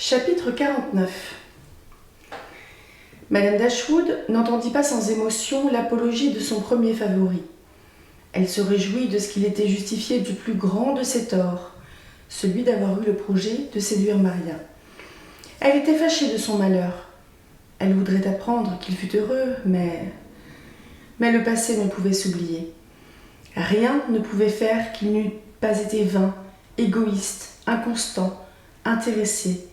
Chapitre 49. Madame Dashwood n'entendit pas sans émotion l'apologie de son premier favori. Elle se réjouit de ce qu'il était justifié du plus grand de ses torts, celui d'avoir eu le projet de séduire Maria. Elle était fâchée de son malheur. Elle voudrait apprendre qu'il fut heureux, mais le passé ne pouvait s'oublier. Rien ne pouvait faire qu'il n'eût pas été vain, égoïste, inconstant, intéressé.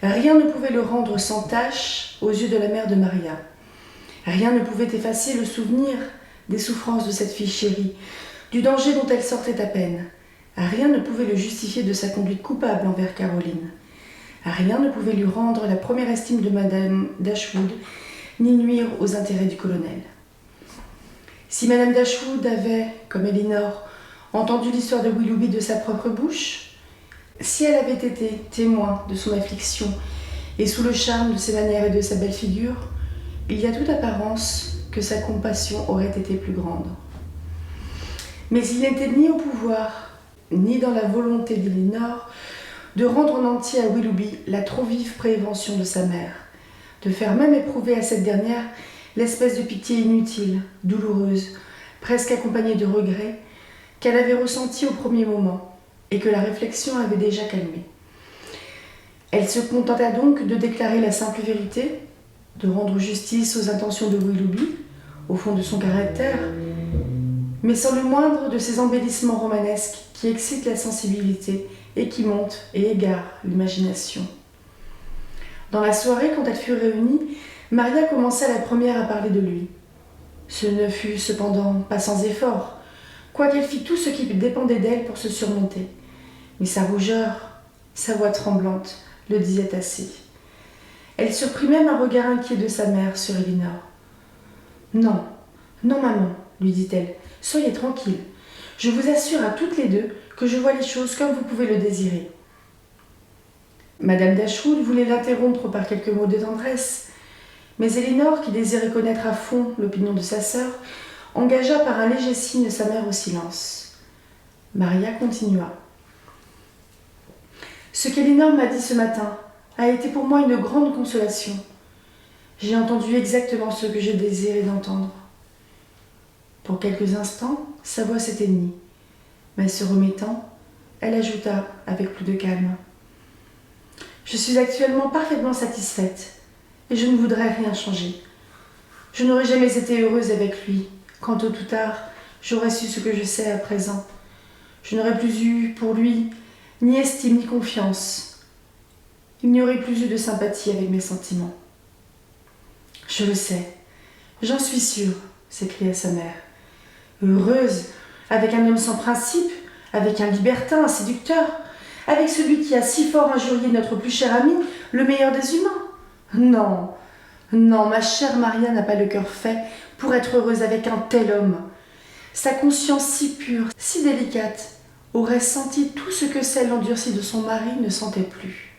Rien ne pouvait le rendre sans tache aux yeux de la mère de Maria. Rien ne pouvait effacer le souvenir des souffrances de cette fille chérie, du danger dont elle sortait à peine. Rien ne pouvait le justifier de sa conduite coupable envers Caroline. Rien ne pouvait lui rendre la première estime de Madame Dashwood, ni nuire aux intérêts du colonel. Si Madame Dashwood avait, comme Elinor, entendu l'histoire de Willoughby de sa propre bouche, si elle avait été témoin de son affliction et sous le charme de ses manières et de sa belle figure, il y a toute apparence que sa compassion aurait été plus grande. Mais il n'était ni au pouvoir, ni dans la volonté d'Elinor de rendre en entier à Willoughby la trop vive prévention de sa mère, de faire même éprouver à cette dernière l'espèce de pitié inutile, douloureuse, presque accompagnée de regrets, qu'elle avait ressenti au premier moment, et que la réflexion avait déjà calmé. Elle se contenta donc de déclarer la simple vérité, de rendre justice aux intentions de Willoughby, au fond de son caractère, mais sans le moindre de ces embellissements romanesques qui excitent la sensibilité et qui montent et égarent l'imagination. Dans la soirée, quand elles furent réunies, Maria commença la première à parler de lui. Ce ne fut cependant pas sans effort, quoiqu'elle fît tout ce qui dépendait d'elle pour se surmonter. Mais sa rougeur, sa voix tremblante, le disaient assez. Elle surprit même un regard inquiet de sa mère sur Elinor. « Non, non maman, lui dit-elle, soyez tranquille. Je vous assure à toutes les deux que je vois les choses comme vous pouvez le désirer. » Madame Dashwood voulait l'interrompre par quelques mots de tendresse, mais Elinor, qui désirait connaître à fond l'opinion de sa sœur, engagea par un léger signe sa mère au silence. Maria continua. « Ce qu'Elinor m'a dit ce matin a été pour moi une grande consolation. J'ai entendu exactement ce que je désirais d'entendre. » Pour quelques instants, sa voix s'éteignit, mais se remettant, elle ajouta avec plus de calme. « Je suis actuellement parfaitement satisfaite et je ne voudrais rien changer. Je n'aurais jamais été heureuse avec lui, quand tôt ou tard, j'aurais su ce que je sais à présent. Je n'aurais plus eu pour lui ni estime ni confiance. Il n'y aurait plus eu de sympathie avec mes sentiments. »« Je le sais, j'en suis sûre, » s'écria sa mère. « Heureuse, avec un homme sans principe, avec un libertin, un séducteur, avec celui qui a si fort injurié notre plus cher ami, le meilleur des humains. Non, non, ma chère Maria n'a pas le cœur fait pour être heureuse avec un tel homme. Sa conscience si pure, si délicate, aurait senti tout ce que celle endurcie de son mari ne sentait plus. »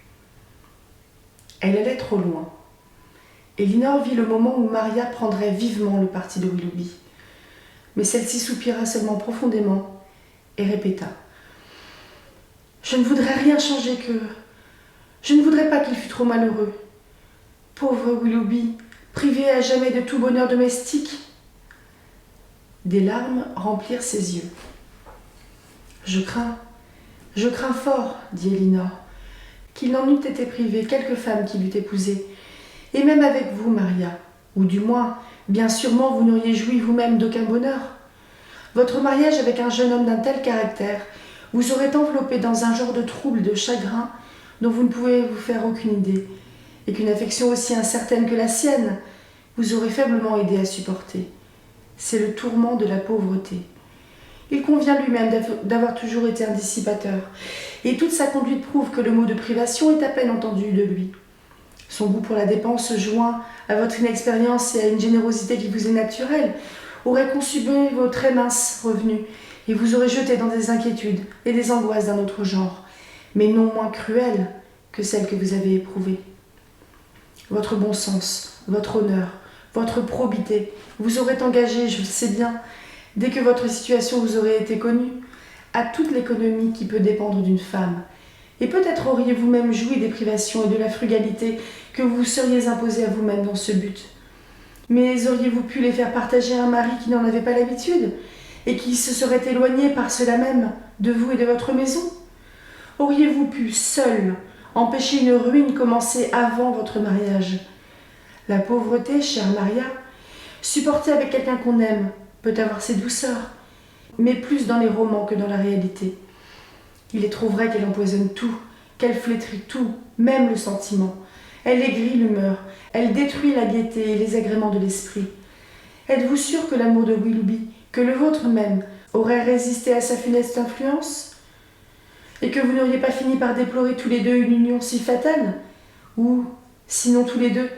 Elle allait trop loin. Elinor vit le moment où Maria prendrait vivement le parti de Willoughby. Mais celle-ci soupira seulement profondément et répéta. « Je ne voudrais rien changer que... Je ne voudrais pas qu'il fût trop malheureux. Pauvre Willoughby, privé à jamais de tout bonheur domestique. » Des larmes remplirent ses yeux. « Je crains fort, dit Elinor, qu'il n'en eût été privé quelque femme qui l'eût épousé, et même avec vous, Maria, ou du moins, bien sûrement, vous n'auriez joui vous-même d'aucun bonheur. Votre mariage avec un jeune homme d'un tel caractère vous aurait enveloppé dans un genre de trouble, de chagrin, dont vous ne pouvez vous faire aucune idée, et qu'une affection aussi incertaine que la sienne vous aurait faiblement aidé à supporter. C'est le tourment de la pauvreté. Il convient lui-même d'avoir toujours été un dissipateur, et toute sa conduite prouve que le mot de privation est à peine entendu de lui. Son goût pour la dépense, joint à votre inexpérience et à une générosité qui vous est naturelle, aurait consumé vos très minces revenus, et vous aurait jeté dans des inquiétudes et des angoisses d'un autre genre, mais non moins cruelles que celles que vous avez éprouvées. Votre bon sens, votre honneur, votre probité vous auraient engagé, je le sais bien, dès que votre situation vous aurait été connue, à toute l'économie qui peut dépendre d'une femme, Et peut-être auriez-vous même joui des privations et de la frugalité que vous vous seriez imposée à vous-même dans ce but. Mais auriez-vous pu les faire partager à un mari qui n'en avait pas l'habitude et qui se serait éloigné par cela même de vous et de votre maison? Auriez-vous pu, seul, empêcher une ruine commencée avant votre mariage? La pauvreté, chère Maria, supportée avec quelqu'un qu'on aime, peut avoir ses douceurs, mais plus dans les romans que dans la réalité. Il est trop vrai qu'elle empoisonne tout, qu'elle flétrit tout, même le sentiment. Elle aigrit l'humeur, elle détruit la gaieté et les agréments de l'esprit. Êtes-vous sûr que l'amour de Willoughby, que le vôtre même, aurait résisté à sa funeste influence? Et que vous n'auriez pas fini par déplorer tous les deux une union si fatale? Ou, sinon tous les deux,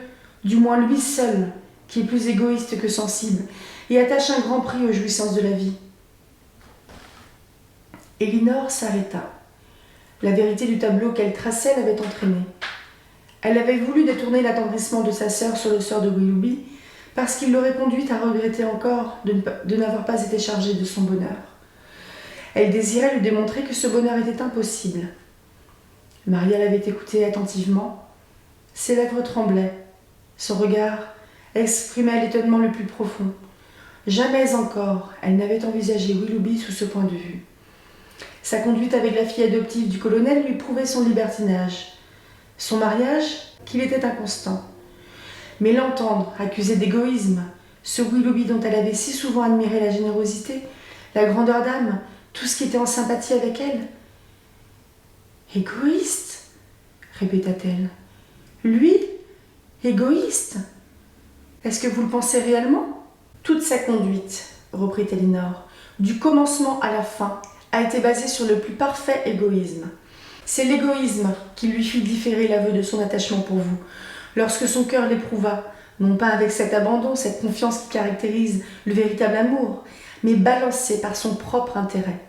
du moins lui seul, qui est plus égoïste que sensible, et attache un grand prix aux jouissances de la vie. Elinor s'arrêta. La vérité du tableau qu'elle traçait l'avait entraînée. Elle avait voulu détourner l'attendrissement de sa sœur sur le sort de Willoughby, parce qu'il l'aurait conduite à regretter encore de n'avoir pas été chargée de son bonheur. Elle désirait lui démontrer que ce bonheur était impossible. Maria l'avait écoutée attentivement. Ses lèvres tremblaient. Son regard exprimait l'étonnement le plus profond. Jamais encore elle n'avait envisagé Willoughby sous ce point de vue. Sa conduite avec la fille adoptive du colonel lui prouvait son libertinage. Son mariage, qu'il était inconstant. Mais l'entendre accusé d'égoïsme, ce Willoughby dont elle avait si souvent admiré la générosité, la grandeur d'âme, tout ce qui était en sympathie avec elle. Égoïste, répéta-t-elle. Lui, égoïste? Est-ce que vous le pensez réellement? Toute sa conduite, reprit Elinor, du commencement à la fin, a été basée sur le plus parfait égoïsme. C'est l'égoïsme qui lui fit différer l'aveu de son attachement pour vous, lorsque son cœur l'éprouva, non pas avec cet abandon, cette confiance qui caractérise le véritable amour, mais balancé par son propre intérêt.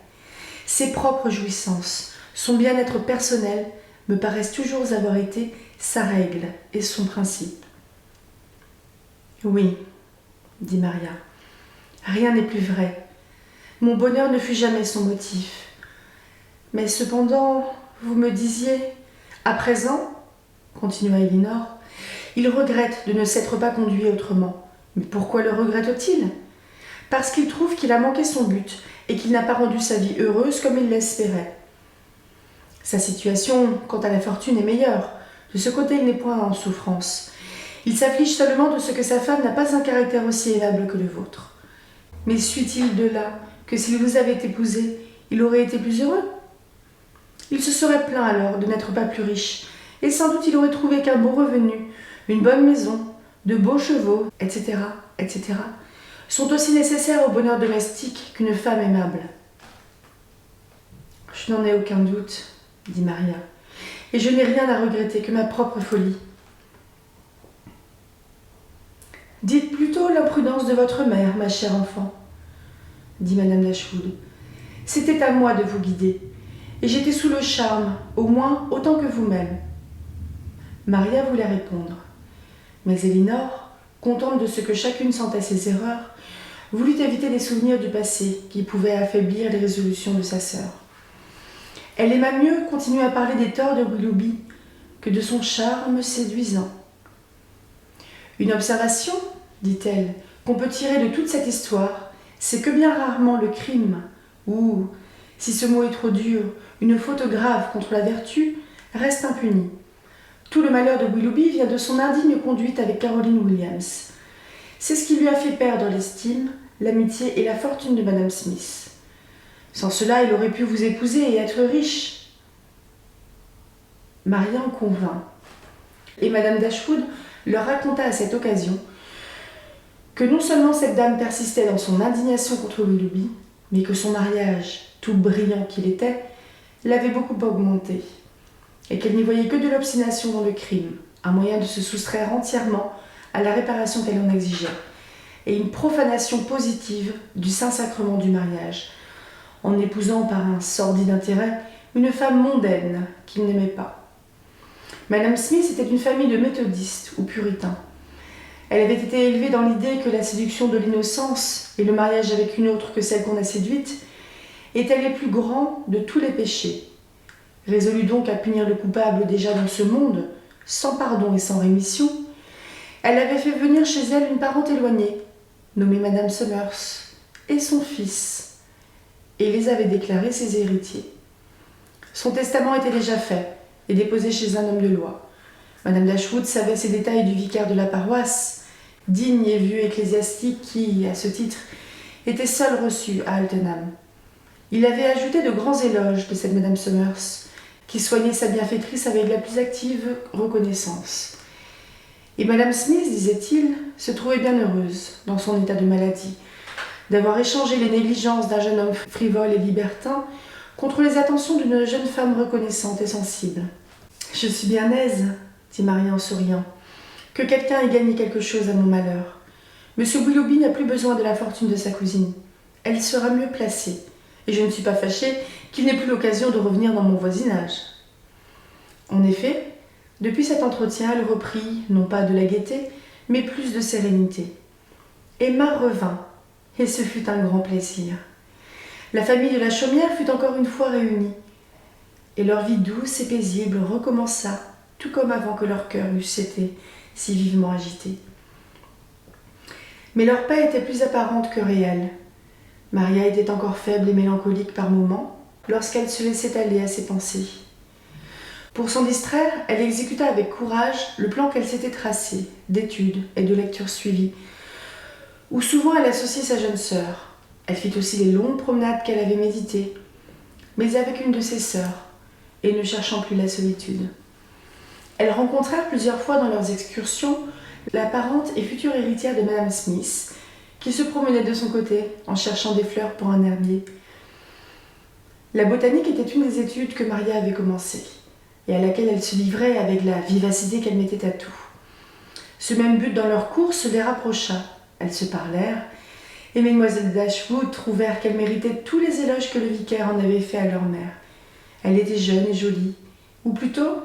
Ses propres jouissances, son bien-être personnel me paraissent toujours avoir été sa règle et son principe. Oui, dit Maria, rien n'est plus vrai. Mon bonheur ne fut jamais son motif. Mais cependant, vous me disiez, à présent, continua Elinor, il regrette de ne s'être pas conduit autrement. Mais pourquoi le regrette-t-il? Parce qu'il trouve qu'il a manqué son but et qu'il n'a pas rendu sa vie heureuse comme il l'espérait. Sa situation, quant à la fortune, est meilleure. De ce côté, il n'est point en souffrance. Il s'afflige seulement de ce que sa femme n'a pas un caractère aussi aimable que le vôtre. Mais suit-il de là que s'il vous avait épousé, il aurait été plus heureux? Il se serait plaint alors de n'être pas plus riche, et sans doute il aurait trouvé qu'un beau revenu, une bonne maison, de beaux chevaux, etc., etc., sont aussi nécessaires au bonheur domestique qu'une femme aimable. Je n'en ai aucun doute, dit Maria, et je n'ai rien à regretter que ma propre folie. Dites plutôt l'imprudence de votre mère, ma chère enfant, dit madame Dashwood. C'était à moi de vous guider, et j'étais sous le charme, au moins autant que vous-même. Maria voulait répondre, mais Elinor, contente de ce que chacune sentait ses erreurs, voulut éviter les souvenirs du passé qui pouvaient affaiblir les résolutions de sa sœur. Elle aima mieux continuer à parler des torts de Willoughby que de son charme séduisant. Une observation, dit-elle, qu'on peut tirer de toute cette histoire, c'est que bien rarement le crime, ou, si ce mot est trop dur, une faute grave contre la vertu, reste impuni. Tout le malheur de Willoughby vient de son indigne conduite avec Caroline Williams. C'est ce qui lui a fait perdre l'estime, l'amitié et la fortune de Madame Smith. Sans cela, il aurait pu vous épouser et être riche. Maria en convint, et Madame Dashwood leur raconta à cette occasion que non seulement cette dame persistait dans son indignation contre Willoughby, mais que son mariage, tout brillant qu'il était, l'avait beaucoup augmenté, et qu'elle n'y voyait que de l'obstination dans le crime, un moyen de se soustraire entièrement à la réparation qu'elle en exigeait, et une profanation positive du Saint-Sacrement du mariage, en épousant par un sordide intérêt une femme mondaine qu'il n'aimait pas. Madame Smith était d'une famille de méthodistes ou puritains. Elle avait été élevée dans l'idée que la séduction de l'innocence et le mariage avec une autre que celle qu'on a séduite étaient les plus grands de tous les péchés. Résolue donc à punir le coupable déjà dans ce monde, sans pardon et sans rémission, elle avait fait venir chez elle une parente éloignée, nommée Madame Summers, et son fils, et les avait déclarés ses héritiers. Son testament était déjà fait et déposé chez un homme de loi. Madame Dashwood savait ces détails du vicaire de la paroisse, digne et vieux ecclésiastique qui, à ce titre, était seul reçu à Altenham. Il avait ajouté de grands éloges de cette Madame Summers, qui soignait sa bienfaitrice avec la plus active reconnaissance. Et Madame Smith, disait-il, se trouvait bien heureuse, dans son état de maladie, d'avoir échangé les négligences d'un jeune homme frivole et libertin contre les attentions d'une jeune femme reconnaissante et sensible. « Je suis bien aise, dit Maria en souriant, que quelqu'un ait gagné quelque chose à mon malheur. Monsieur Willoughby n'a plus besoin de la fortune de sa cousine. Elle sera mieux placée, et je ne suis pas fâchée qu'il n'ait plus l'occasion de revenir dans mon voisinage. » En effet, depuis cet entretien, elle reprit, non pas de la gaieté, mais plus de sérénité. Emma revint, et ce fut un grand plaisir. La famille de la Chaumière fut encore une fois réunie, et leur vie douce et paisible recommença, tout comme avant que leur cœur eussent été si vivement agités. Mais leur paix était plus apparente que réelle. Maria était encore faible et mélancolique par moments, lorsqu'elle se laissait aller à ses pensées. Pour s'en distraire, elle exécuta avec courage le plan qu'elle s'était tracé, d'études et de lectures suivies, où souvent elle associait sa jeune sœur. Elle fit aussi les longues promenades qu'elle avait méditées, mais avec une de ses sœurs, et ne cherchant plus la solitude. Elles rencontrèrent plusieurs fois dans leurs excursions la parente et future héritière de Madame Smith, qui se promenait de son côté en cherchant des fleurs pour un herbier. La botanique était une des études que Maria avait commencées, et à laquelle elle se livrait avec la vivacité qu'elle mettait à tout. Ce même but dans leur course les rapprocha. Elles se parlèrent, et mesdemoiselles Dashwood trouvèrent qu'elle méritait tous les éloges que le vicaire en avait fait à leur mère. Elle était jeune et jolie, ou plutôt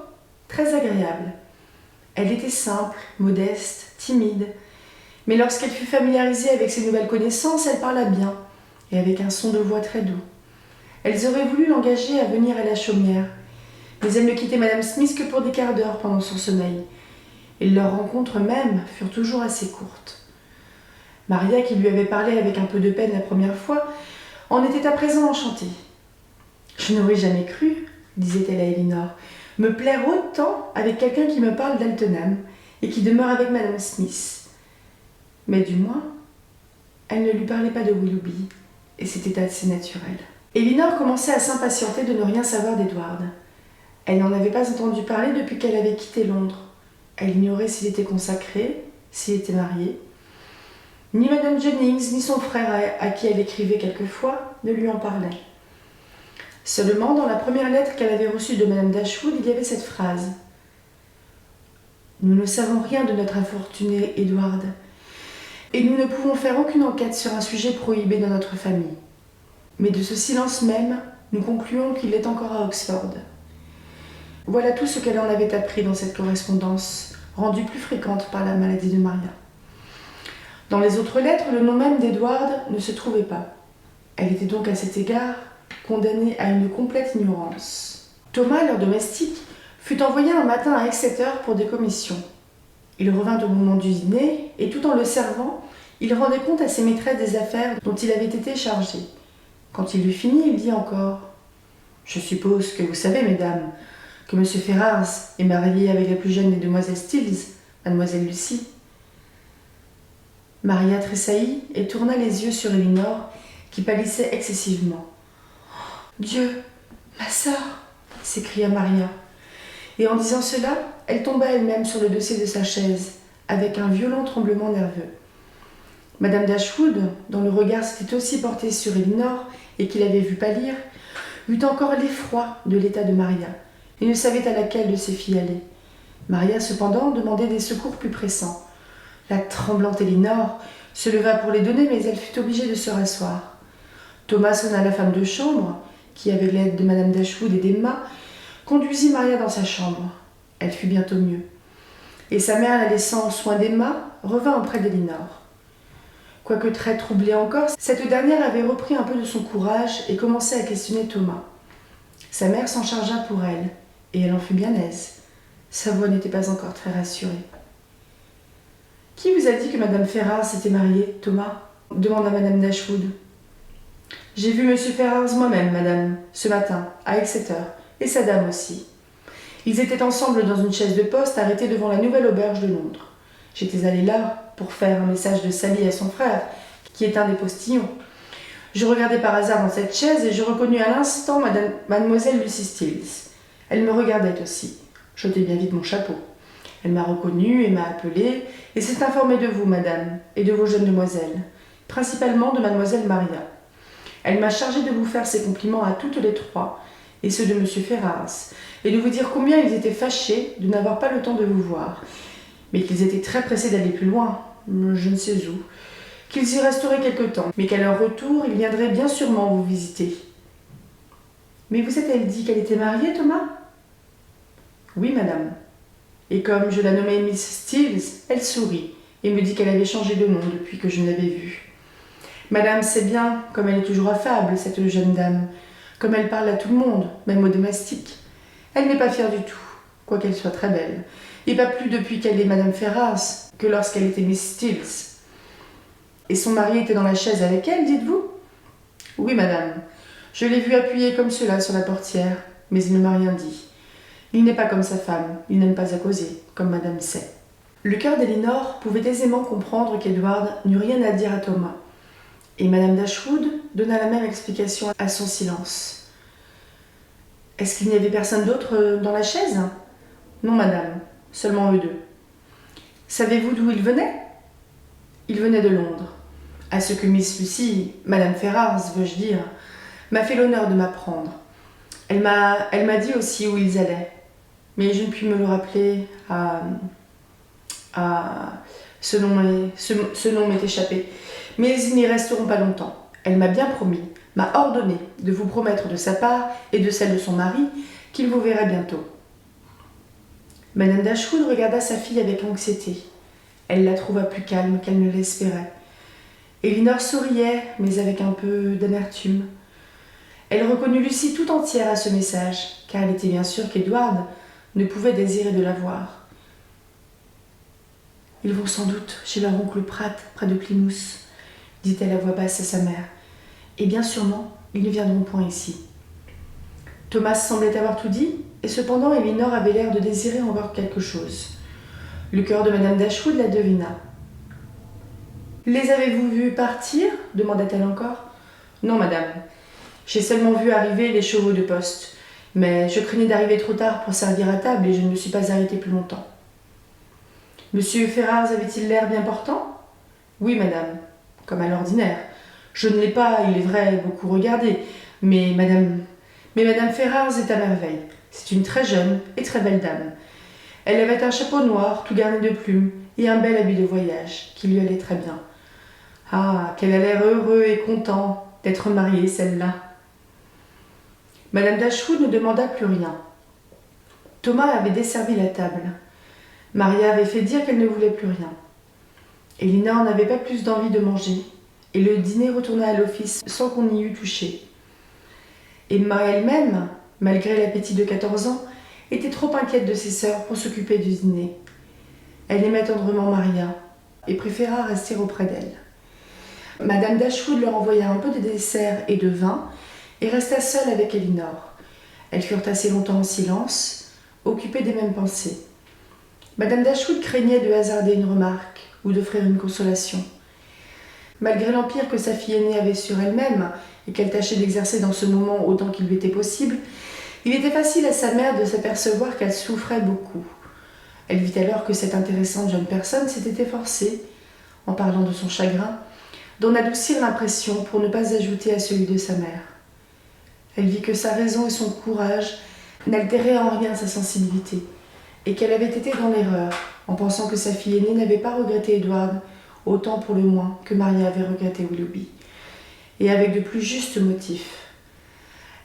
très agréable. Elle était simple, modeste, timide, mais lorsqu'elle fut familiarisée avec ses nouvelles connaissances, elle parla bien, et avec un son de voix très doux. Elles auraient voulu l'engager à venir à la Chaumière, mais elle ne quittait Madame Smith que pour des quarts d'heure pendant son sommeil, et leurs rencontres même furent toujours assez courtes. Maria, qui lui avait parlé avec un peu de peine la première fois, en était à présent enchantée. « Je n'aurais jamais cru, disait-elle à Elinor, me plaire autant avec quelqu'un qui me parle d'Altenham et qui demeure avec Madame Smith. » Mais du moins, elle ne lui parlait pas de Willoughby, et c'était assez naturel. Elinor commençait à s'impatienter de ne rien savoir d'Edward. Elle n'en avait pas entendu parler depuis qu'elle avait quitté Londres. Elle ignorait s'il était consacré, s'il était marié. Ni Madame Jennings, ni son frère à qui elle écrivait quelquefois, ne lui en parlaient. Seulement, dans la première lettre qu'elle avait reçue de Madame Dashwood, il y avait cette phrase. « Nous ne savons rien de notre infortuné Edward, et nous ne pouvons faire aucune enquête sur un sujet prohibé dans notre famille. Mais de ce silence même, nous concluons qu'il est encore à Oxford. » Voilà tout ce qu'elle en avait appris dans cette correspondance, rendue plus fréquente par la maladie de Maria. Dans les autres lettres, le nom même d'Edward ne se trouvait pas. Elle était donc à cet égard condamnée à une complète ignorance. Thomas, leur domestique, fut envoyé un matin à Exeter pour des commissions. Il revint au moment du dîner, et tout en le servant, il rendait compte à ses maîtresses des affaires dont il avait été chargé. Quand il eut fini, il dit encore « Je suppose que vous savez, mesdames, que M. Ferrars est marié avec la plus jeune des demoiselles Stills, mademoiselle Lucie. » Maria tressaillit et tourna les yeux sur Elinor, qui pâlissait excessivement. « Dieu, ma sœur !» s'écria Maria. Et en disant cela, elle tomba elle-même sur le dossier de sa chaise, avec un violent tremblement nerveux. Madame Dashwood, dont le regard s'était aussi porté sur Elinor et qui l'avait vue pâlir, eut encore l'effroi de l'état de Maria, et ne savait à laquelle de ses filles aller. Maria, cependant, demandait des secours plus pressants. La tremblante Elinor se leva pour les donner, mais elle fut obligée de se rasseoir. Thomas sonna la femme de chambre, qui, avec l'aide de Madame Dashwood et d'Emma, conduisit Maria dans sa chambre. Elle fut bientôt mieux. Et sa mère, la laissant en soins d'Emma, revint auprès d'Elinor. Quoique très troublée encore, cette dernière avait repris un peu de son courage et commençait à questionner Thomas. Sa mère s'en chargea pour elle, et elle en fut bien aise. Sa voix n'était pas encore très rassurée. « Qui vous a dit que Madame Ferrars s'était mariée, Thomas ?» demanda Madame Dashwood. « J'ai vu Monsieur Ferrars moi-même, madame, ce matin, à Exeter, et sa dame aussi. Ils étaient ensemble dans une chaise de poste arrêtée devant la nouvelle auberge de Londres. J'étais allée là pour faire un message de Sally à son frère, qui est un des postillons. Je regardais par hasard dans cette chaise et je reconnus à l'instant mademoiselle Lucy Stills. Elle me regardait aussi. J'ôtais bien vite mon chapeau. Elle m'a reconnue et m'a appelée et s'est informée de vous, madame, et de vos jeunes demoiselles, principalement de mademoiselle Maria. Elle m'a chargée de vous faire ses compliments à toutes les trois, et ceux de monsieur Ferrars, et de vous dire combien ils étaient fâchés de n'avoir pas le temps de vous voir, mais qu'ils étaient très pressés d'aller plus loin, je ne sais où, qu'ils y resteraient quelque temps, mais qu'à leur retour, ils viendraient bien sûrement vous visiter. » « Mais vous a-t-elle dit qu'elle était mariée, Thomas ?»« Oui, madame. Et comme je la nommais Miss Stills, elle sourit et me dit qu'elle avait changé de nom depuis que je l'avais vue. Madame sait bien, comme elle est toujours affable, cette jeune dame, comme elle parle à tout le monde, même aux domestiques. Elle n'est pas fière du tout, quoiqu'elle soit très belle, et pas plus depuis qu'elle est Madame Ferrars que lorsqu'elle était Miss Stills. Et son mari était dans la chaise avec elle, dites-vous ? Oui, madame. Je l'ai vu appuyé comme cela sur la portière, mais il ne m'a rien dit. Il n'est pas comme sa femme, il n'aime pas à causer, comme madame sait. Le cœur d'Elinor pouvait aisément comprendre qu'Edward n'eut rien à dire à Thomas, et madame Dashwood donna la même explication à son silence. « Est-ce qu'il n'y avait personne d'autre dans la chaise ?»« Non, madame, seulement eux deux. »« Savez-vous d'où ils venaient ?»« Ils venaient de Londres. À ce que Miss Lucy, madame Ferrars, veux-je dire, m'a fait l'honneur de m'apprendre. Elle m'a dit aussi où ils allaient, mais je ne puis me le rappeler ce nom m'est échappé. Mais ils n'y resteront pas longtemps. Elle m'a bien promis, m'a ordonné de vous promettre de sa part et de celle de son mari qu'il vous verrait bientôt. » Madame Dashwood regarda sa fille avec anxiété. Elle la trouva plus calme qu'elle ne l'espérait. Elinor souriait, mais avec un peu d'amertume. Elle reconnut Lucie tout entière à ce message, car elle était bien sûre qu'Edward ne pouvait désirer de la voir. « Ils vont sans doute chez leur oncle Pratt, près de Plymouth, » dit-elle à voix basse à sa mère. « Et bien sûrement, ils ne viendront point ici. » Thomas semblait avoir tout dit, et cependant Elinor avait l'air de désirer encore quelque chose. Le cœur de madame Dashwood la devina. « Les avez-vous vus partir ?» demanda-t-elle encore. « Non, madame. J'ai seulement vu arriver les chevaux de poste, mais je craignais d'arriver trop tard pour servir à table et je ne me suis pas arrêtée plus longtemps. » « Monsieur Ferrars avait-il l'air bien portant ?»« Oui, madame, comme à l'ordinaire. Je ne l'ai pas, il est vrai, beaucoup regardé, mais madame Ferrars est à merveille. C'est une très jeune et très belle dame. Elle avait un chapeau noir, tout garni de plumes, et un bel habit de voyage, qui lui allait très bien. Ah, qu'elle a l'air heureux et content d'être mariée, celle-là. » Madame Dashwood ne demanda plus rien. Thomas avait desservi la table. Maria avait fait dire qu'elle ne voulait plus rien. Elinor n'avait pas plus d'envie de manger, et le dîner retourna à l'office sans qu'on y eût touché. Emma elle-même, malgré l'appétit de 14 ans, était trop inquiète de ses sœurs pour s'occuper du dîner. Elle aimait tendrement Maria, et préféra rester auprès d'elle. Madame Dashwood leur envoya un peu de dessert et de vin, et resta seule avec Elinor. Elles furent assez longtemps en silence, occupées des mêmes pensées. Madame Dashwood craignait de hasarder une remarque ou d'offrir une consolation. Malgré l'empire que sa fille aînée avait sur elle-même et qu'elle tâchait d'exercer dans ce moment autant qu'il lui était possible, il était facile à sa mère de s'apercevoir qu'elle souffrait beaucoup. Elle vit alors que cette intéressante jeune personne s'était efforcée, en parlant de son chagrin, d'en adoucir l'impression pour ne pas ajouter à celui de sa mère. Elle vit que sa raison et son courage n'altéraient en rien sa sensibilité, et qu'elle avait été dans l'erreur en pensant que sa fille aînée n'avait pas regretté Edward autant pour le moins que Maria avait regretté Willoughby, et avec de plus justes motifs.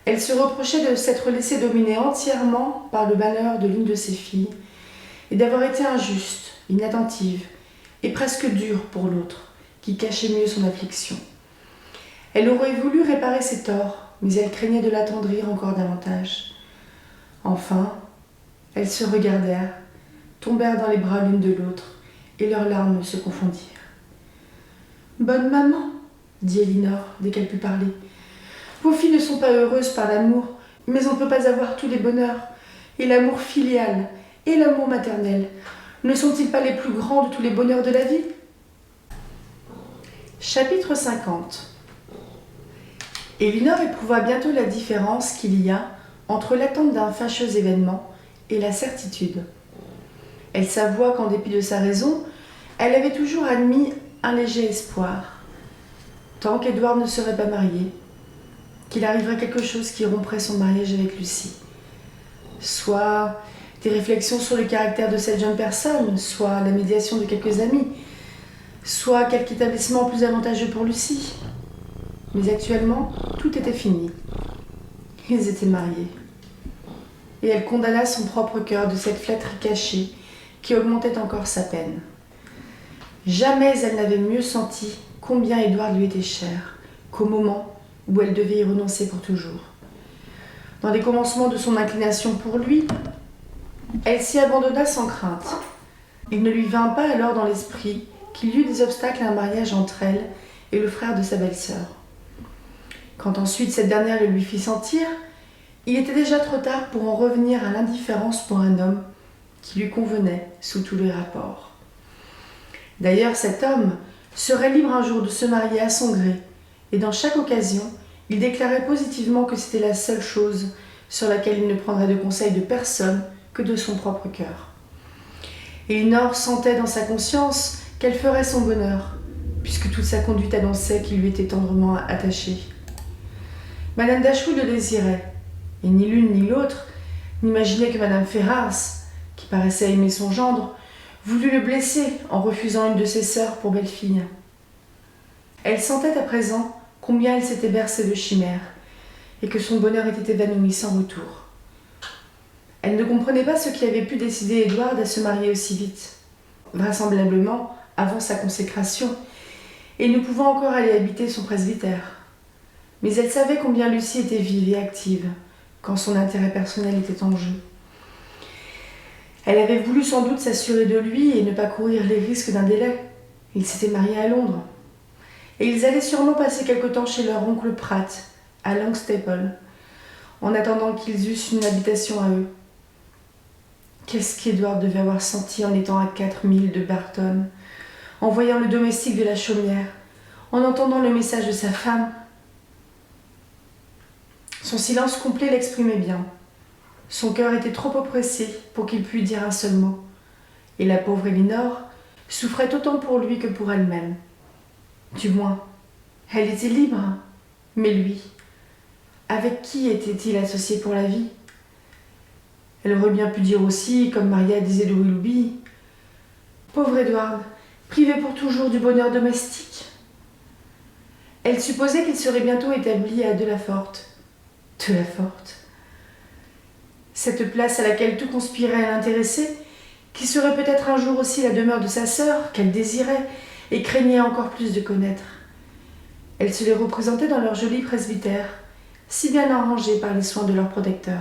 Elle se reprochait de s'être laissée dominer entièrement par le malheur de l'une de ses filles, et d'avoir été injuste, inattentive, et presque dure pour l'autre, qui cachait mieux son affliction. Elle aurait voulu réparer ses torts mais elle craignait de l'attendrir encore davantage. Enfin, elles se regardèrent, tombèrent dans les bras l'une de l'autre, et leurs larmes se confondirent. « Bonne maman, dit Elinor dès qu'elle put parler, vos filles ne sont pas heureuses par l'amour, mais on ne peut pas avoir tous les bonheurs, et l'amour filial et l'amour maternel ne sont-ils pas les plus grands de tous les bonheurs de la vie ?» Chapitre 50. Elinor éprouva bientôt la différence qu'il y a entre l'attente d'un fâcheux événement et la certitude. Elle s'avoua qu'en dépit de sa raison, elle avait toujours admis un léger espoir. Tant qu'Édouard ne serait pas marié, qu'il arriverait quelque chose qui romprait son mariage avec Lucie. Soit des réflexions sur le caractère de cette jeune personne, soit la médiation de quelques amis, soit quelque établissement plus avantageux pour Lucie. Mais actuellement, tout était fini. Ils étaient mariés. Et elle condamna son propre cœur de cette flatterie cachée qui augmentait encore sa peine. Jamais elle n'avait mieux senti combien Édouard lui était cher qu'au moment où elle devait y renoncer pour toujours. Dans les commencements de son inclination pour lui, elle s'y abandonna sans crainte. Il ne lui vint pas alors dans l'esprit qu'il y eût des obstacles à un mariage entre elle et le frère de sa belle-sœur. Quand ensuite cette dernière le lui fit sentir, il était déjà trop tard pour en revenir à l'indifférence pour un homme qui lui convenait sous tous les rapports. D'ailleurs, cet homme serait libre un jour de se marier à son gré, et dans chaque occasion, il déclarait positivement que c'était la seule chose sur laquelle il ne prendrait de conseil de personne que de son propre cœur. Elinor sentait dans sa conscience qu'elle ferait son bonheur, puisque toute sa conduite annonçait qu'il lui était tendrement attaché. Madame Dashwood le désirait, et ni l'une ni l'autre n'imaginaient que Madame Ferrars, qui paraissait aimer son gendre, voulut le blesser en refusant une de ses sœurs pour belle-fille. Elle sentait à présent combien elle s'était bercée de chimères, et que son bonheur était évanoui sans retour. Elle ne comprenait pas ce qui avait pu décider Édouard à se marier aussi vite, vraisemblablement avant sa consécration, et ne pouvant encore aller habiter son presbytère. Mais elle savait combien Lucie était vive et active, quand son intérêt personnel était en jeu. Elle avait voulu sans doute s'assurer de lui et ne pas courir les risques d'un délai. Ils s'étaient mariés à Londres. Et ils allaient sûrement passer quelque temps chez leur oncle Pratt, à Longstaple, en attendant qu'ils eussent une habitation à eux. Qu'est-ce qu'Édouard devait avoir senti en étant à 4 milles de Barton, en voyant le domestique de la chaumière, en entendant le message de sa femme. Son silence complet l'exprimait bien. Son cœur était trop oppressé pour qu'il pût dire un seul mot. Et la pauvre Elinor souffrait autant pour lui que pour elle-même. Du moins, elle était libre. Mais lui, avec qui était-il associé pour la vie ? Elle aurait bien pu dire aussi, comme Maria disait de Willoughby, « Pauvre Edward, privé pour toujours du bonheur domestique !» Elle supposait qu'il serait bientôt établi à Delafort. Delafort. Cette place à laquelle tout conspirait à l'intéresser, qui serait peut-être un jour aussi la demeure de sa sœur, qu'elle désirait et craignait encore plus de connaître. Elle se les représentait dans leur joli presbytère, si bien arrangé par les soins de leur protecteur.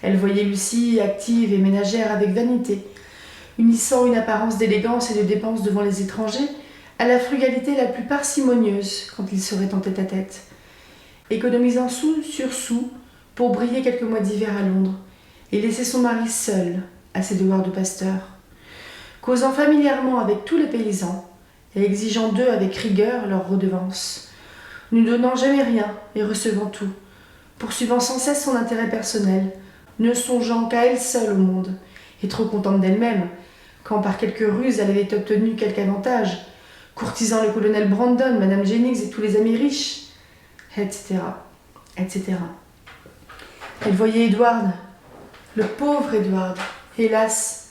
Elle voyait Lucie active et ménagère avec vanité, unissant une apparence d'élégance et de dépense devant les étrangers à la frugalité la plus parcimonieuse quand ils seraient en tête-à-tête, économisant sou sur sou pour briller quelques mois d'hiver à Londres et laisser son mari seul à ses devoirs de pasteur, causant familièrement avec tous les paysans et exigeant d'eux avec rigueur leur redevance, ne donnant jamais rien et recevant tout, poursuivant sans cesse son intérêt personnel, ne songeant qu'à elle seule au monde, et trop contente d'elle-même, quand par quelque ruse elle avait obtenu quelque avantage, courtisant le colonel Brandon, Madame Jennings et tous les amis riches, etc., etc. Elle voyait Edward, le pauvre Edward, hélas.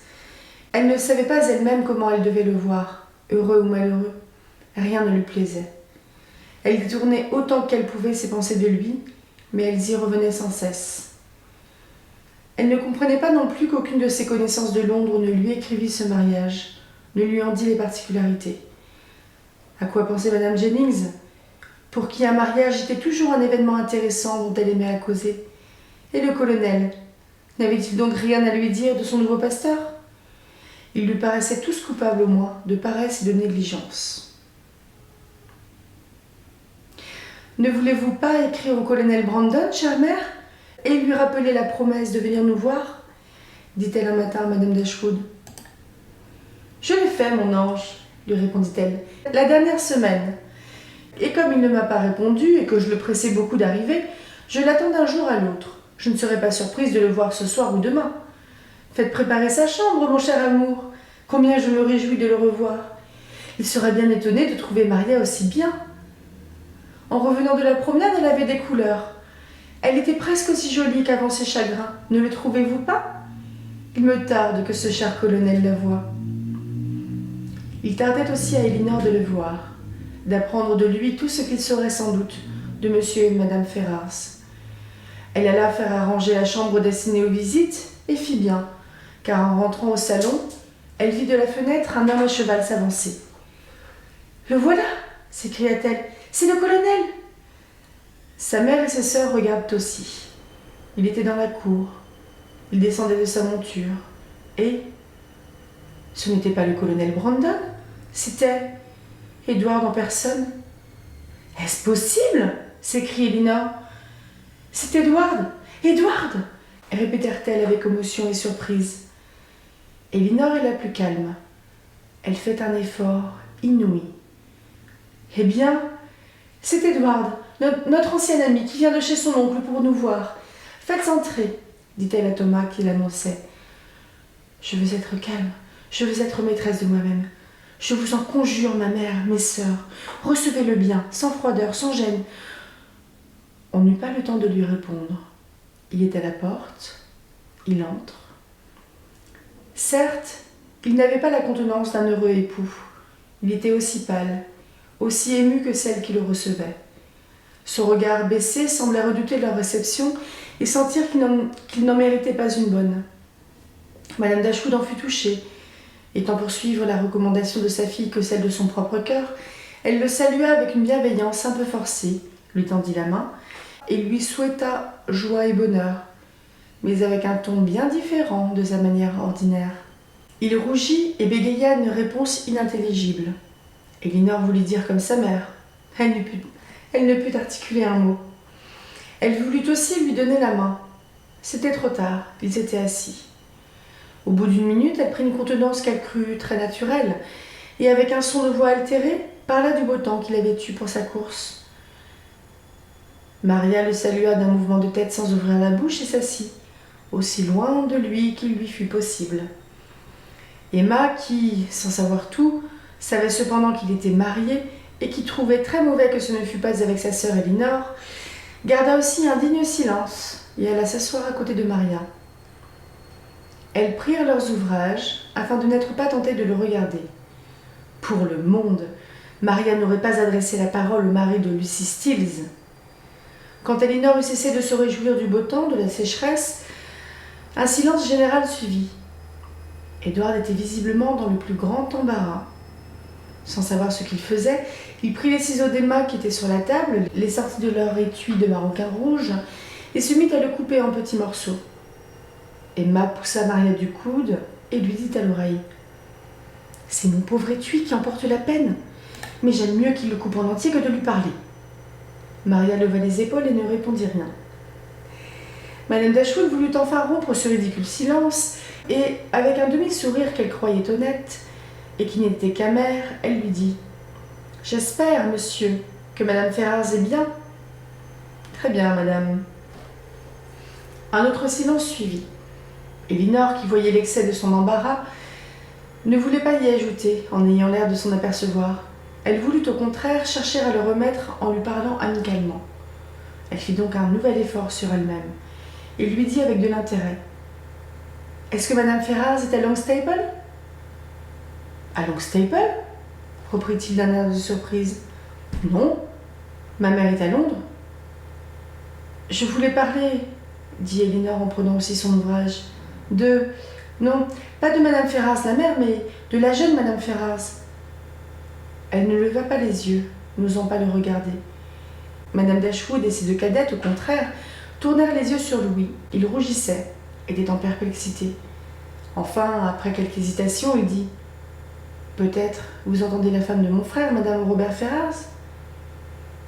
Elle ne savait pas elle-même comment elle devait le voir, heureux ou malheureux. Rien ne lui plaisait. Elle détournait autant qu'elle pouvait ses pensées de lui, mais elles y revenaient sans cesse. Elle ne comprenait pas non plus qu'aucune de ses connaissances de Londres ne lui écrivit ce mariage, ne lui en dit les particularités. À quoi pensait Madame Jennings ? pour qui un mariage était toujours un événement intéressant dont elle aimait à causer. Et le colonel, n'avait-il donc rien à lui dire de son nouveau pasteur? Ils lui paraissaient tous coupables au moins de paresse et de négligence. « Ne voulez-vous pas écrire au colonel Brandon, chère mère, et lui rappeler la promesse de venir nous voir ?» dit-elle un matin à Madame Dashwood. « Je l'ai fait, mon ange, » lui répondit-elle, « la dernière semaine. Et comme il ne m'a pas répondu et que je le pressais beaucoup d'arriver, je l'attends d'un jour à l'autre. Je ne serai pas surprise de le voir ce soir ou demain. Faites préparer sa chambre, mon cher amour. Combien je me réjouis de le revoir. Il serait bien étonné de trouver Maria aussi bien. En revenant de la promenade, elle avait des couleurs. Elle était presque aussi jolie qu'avant ses chagrins. Ne le trouvez-vous pas? Il me tarde que ce cher colonel la voie. » Il tardait aussi à Elinor de le voir, d'apprendre de lui tout ce qu'il saurait sans doute de monsieur et madame Ferrars. Elle alla faire arranger la chambre destinée aux visites et fit bien, car en rentrant au salon, elle vit de la fenêtre un homme à cheval s'avancer. « Le voilà !» s'écria-t-elle. « C'est le colonel !» Sa mère et ses sœurs regardent aussi. Il était dans la cour. Il descendait de sa monture. Et ce n'était pas le colonel Brandon, c'était Edward en personne. « Est-ce possible ?» s'écrie Elinor. « C'est Edward, Edward !» répétèrent-elles avec émotion et surprise. Elinor est la plus calme. Elle fait un effort inouï. « Eh bien, c'est Edward, notre ancien ami qui vient de chez son oncle pour nous voir. Faites entrer, dit-elle à Thomas qui l'annonçait. Je veux être calme, je veux être maîtresse de moi-même. Je vous en conjure, ma mère, mes sœurs, recevez-le bien, sans froideur, sans gêne. » On n'eut pas le temps de lui répondre. Il est à la porte, il entre. Certes, il n'avait pas la contenance d'un heureux époux. Il était aussi pâle, aussi ému que celle qui le recevait. Son regard baissé semblait redouter leur réception et sentir qu'il n'en méritait pas une bonne. Madame Dashwood en fut touchée. Étant pour suivre la recommandation de sa fille que celle de son propre cœur, elle le salua avec une bienveillance un peu forcée, lui tendit la main et lui souhaita joie et bonheur, mais avec un ton bien différent de sa manière ordinaire. Il rougit et bégaya une réponse inintelligible. Elinor voulut dire comme sa mère. Elle ne put articuler un mot. Elle voulut aussi lui donner la main. C'était trop tard, ils étaient assis. Au bout d'une minute, elle prit une contenance qu'elle crut très naturelle, et avec un son de voix altéré, parla du beau temps qu'il avait eu pour sa course. Maria le salua d'un mouvement de tête sans ouvrir la bouche et s'assit, aussi loin de lui qu'il lui fut possible. Emma, qui, sans savoir tout, savait cependant qu'il était marié et qui trouvait très mauvais que ce ne fût pas avec sa sœur Elinor, garda aussi un digne silence et alla s'asseoir à côté de Maria. Elles prirent leurs ouvrages afin de n'être pas tentées de le regarder. Pour le monde, Maria n'aurait pas adressé la parole au mari de Lucy Stills. Quand Elinor eut cessé de se réjouir du beau temps, de la sécheresse, un silence général suivit. Edward était visiblement dans le plus grand embarras. Sans savoir ce qu'il faisait, il prit les ciseaux d'Emma qui étaient sur la table, les sortit de leur étui de maroquin rouge et se mit à le couper en petits morceaux. Emma poussa Maria du coude et lui dit à l'oreille : « C'est mon pauvre étui qui en porte la peine, mais j'aime mieux qu'il le coupe en entier que de lui parler. » Maria leva les épaules et ne répondit rien. Madame Dashwood voulut enfin rompre ce ridicule silence, et, avec un demi-sourire qu'elle croyait honnête, et qui n'était qu'amer, elle lui dit : « J'espère, monsieur, que madame Ferrars est bien. »« Très bien, madame. » Un autre silence suivit. Elinor, qui voyait l'excès de son embarras, ne voulait pas y ajouter, en ayant l'air de s'en apercevoir. Elle voulut au contraire chercher à le remettre en lui parlant amicalement. Elle fit donc un nouvel effort sur elle-même, et lui dit avec de l'intérêt : « Est-ce que madame Ferrars est à Longstaple ?»« À Longstaple ?» reprit-il d'un air de surprise. « Non, ma mère est à Londres. »« Je voulais parler, » dit Elinor en prenant aussi son ouvrage, « de... non, pas de madame Ferrars la mère, mais de la jeune madame Ferrars. » Elle ne leva pas les yeux, n'osant pas le regarder. Madame Dashwood et ses deux cadettes, au contraire, tournèrent les yeux sur Louis. Il rougissait, était en perplexité. Enfin, après quelques hésitations, il dit « Peut-être vous entendez la femme de mon frère, Madame Robert Ferrars ?»«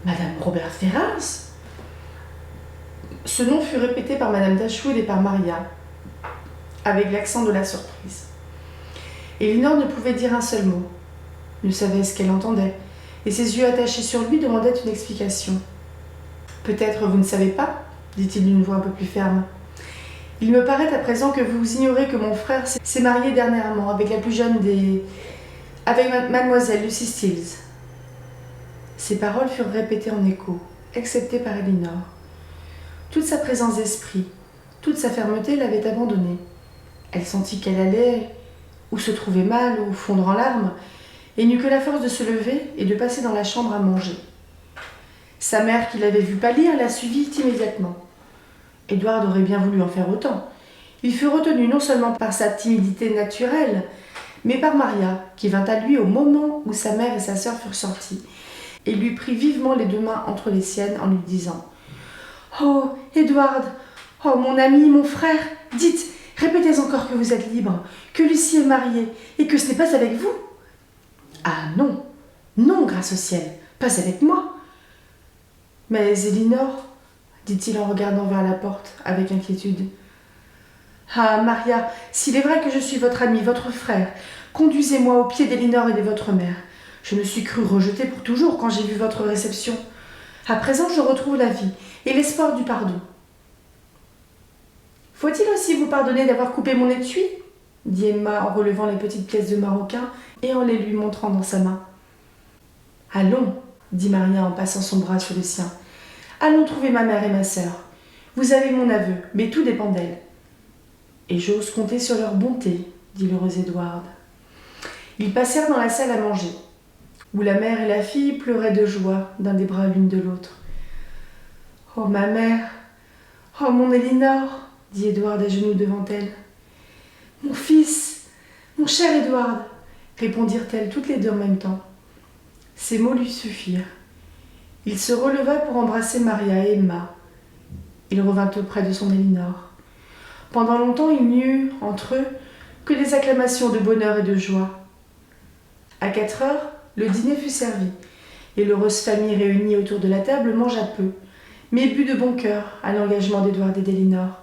Madame Robert Ferrars ?» Ce nom fut répété par Madame Dashwood et par Maria, avec l'accent de la surprise. Elinor ne pouvait dire un seul mot, ne savait ce qu'elle entendait, et ses yeux attachés sur lui demandaient une explication. « Peut-être vous ne savez pas ?» dit-il d'une voix un peu plus ferme. « Il me paraît à présent que vous ignorez que mon frère s'est marié dernièrement avec la plus jeune des... avec mademoiselle Lucy Stills. » Ces paroles furent répétées en écho, excepté par Elinor. Toute sa présence d'esprit, toute sa fermeté l'avaient abandonnée. Elle sentit qu'elle allait ou se trouver mal ou fondre en larmes, et n'eut que la force de se lever et de passer dans la chambre à manger. Sa mère, qui l'avait vue pâlir, la suivit immédiatement. Édouard aurait bien voulu en faire autant. Il fut retenu non seulement par sa timidité naturelle, mais par Maria, qui vint à lui au moment où sa mère et sa sœur furent sorties, et lui prit vivement les deux mains entre les siennes en lui disant « Oh, Édouard, oh mon ami, mon frère, dites, répétez encore que vous êtes libre, que Lucie est mariée, et que ce n'est pas avec vous. » « Ah non, non, grâce au ciel, pas avec moi. » « Mais Elinor, dit-il en regardant vers la porte avec inquiétude. « Ah, Maria, s'il est vrai que je suis votre ami, votre frère, conduisez-moi au pied d'Elinor et de votre mère. Je me suis cru rejetée pour toujours quand j'ai vu votre réception. À présent, je retrouve la vie et l'espoir du pardon. »« Faut-il aussi vous pardonner d'avoir coupé mon étui ?» dit Emma en relevant les petites pièces de maroquin et en les lui montrant dans sa main. « Allons, dit Maria en passant son bras sur le sien. Allons trouver ma mère et ma sœur. Vous avez mon aveu, mais tout dépend d'elles. Et j'ose compter sur leur bonté, dit l'heureux Édouard. Ils passèrent dans la salle à manger, où la mère et la fille pleuraient de joie d'un des bras l'une de l'autre. Oh ma mère, oh mon Elinor, dit Édouard à genoux devant elle. Mon fils, mon cher Édouard, répondirent-elles toutes les deux en même temps. Ces mots lui suffirent. Il se releva pour embrasser Maria et Emma. Il revint auprès de son Elinor. Pendant longtemps, il n'y eut, entre eux, que des acclamations de bonheur et de joie. À 4 heures, le dîner fut servi, et l'heureuse famille réunie autour de la table mangea peu, mais but de bon cœur à l'engagement d'Édouard et d'Elinor.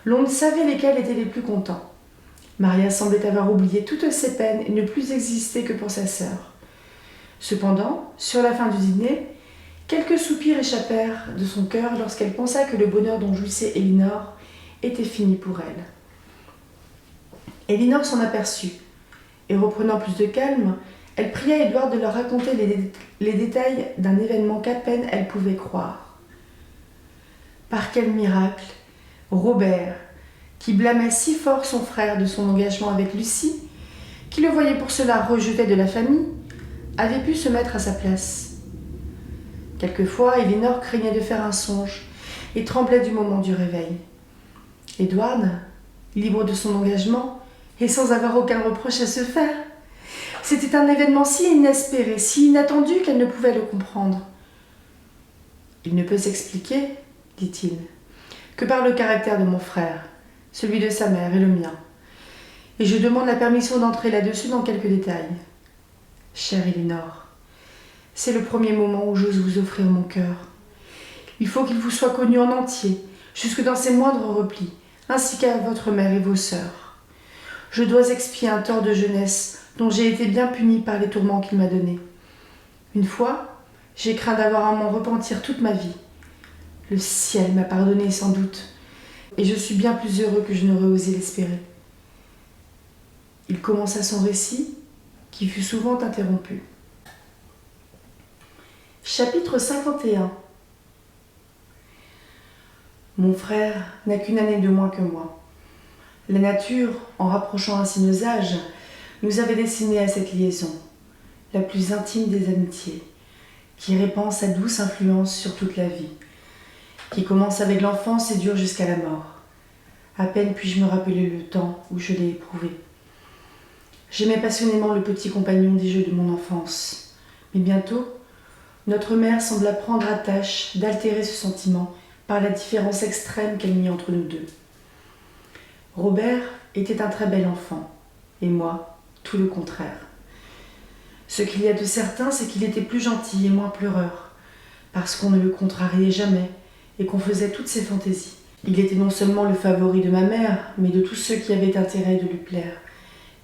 L'on ne savait lesquels étaient les plus contents. Maria semblait avoir oublié toutes ses peines et ne plus exister que pour sa sœur. Cependant, sur la fin du dîner, quelques soupirs échappèrent de son cœur lorsqu'elle pensa que le bonheur dont jouissait Elinor était fini pour elle. Elinor s'en aperçut, et reprenant plus de calme, elle pria Édouard de leur raconter les détails d'un événement qu'à peine elle pouvait croire. Par quel miracle, Robert, qui blâmait si fort son frère de son engagement avec Lucie, qui le voyait pour cela rejeté de la famille, avait pu se mettre à sa place. Quelquefois, Elinor craignait de faire un songe et tremblait du moment du réveil. Édouard, libre de son engagement et sans avoir aucun reproche à se faire, c'était un événement si inespéré, si inattendu qu'elle ne pouvait le comprendre. « Il ne peut s'expliquer, dit-il, que par le caractère de mon frère, celui de sa mère et le mien. Et je demande la permission d'entrer là-dessus dans quelques détails. Chère Elinor, c'est le premier moment où j'ose vous offrir mon cœur. Il faut qu'il vous soit connu en entier, jusque dans ses moindres replis, ainsi qu'à votre mère et vos sœurs. Je dois expier un tort de jeunesse dont j'ai été bien punie par les tourments qu'il m'a donnés. Une fois, j'ai craint d'avoir à m'en repentir toute ma vie. Le ciel m'a pardonné sans doute, et je suis bien plus heureux que je n'aurais osé l'espérer. » Il commença son récit, qui fut souvent interrompu. Chapitre 51. Mon frère n'a qu'une année de moins que moi. La nature, en rapprochant ainsi nos âges, nous avait destiné à cette liaison, la plus intime des amitiés, qui répand sa douce influence sur toute la vie, qui commence avec l'enfance et dure jusqu'à la mort. À peine puis-je me rappeler le temps où je l'ai éprouvé. J'aimais passionnément le petit compagnon des jeux de mon enfance, mais bientôt, Notre mère sembla prendre à tâche d'altérer ce sentiment par la différence extrême qu'elle mit entre nous deux. Robert était un très bel enfant, et moi, tout le contraire. Ce qu'il y a de certain, c'est qu'il était plus gentil et moins pleureur, parce qu'on ne le contrariait jamais et qu'on faisait toutes ses fantaisies. Il était non seulement le favori de ma mère, mais de tous ceux qui avaient intérêt de lui plaire,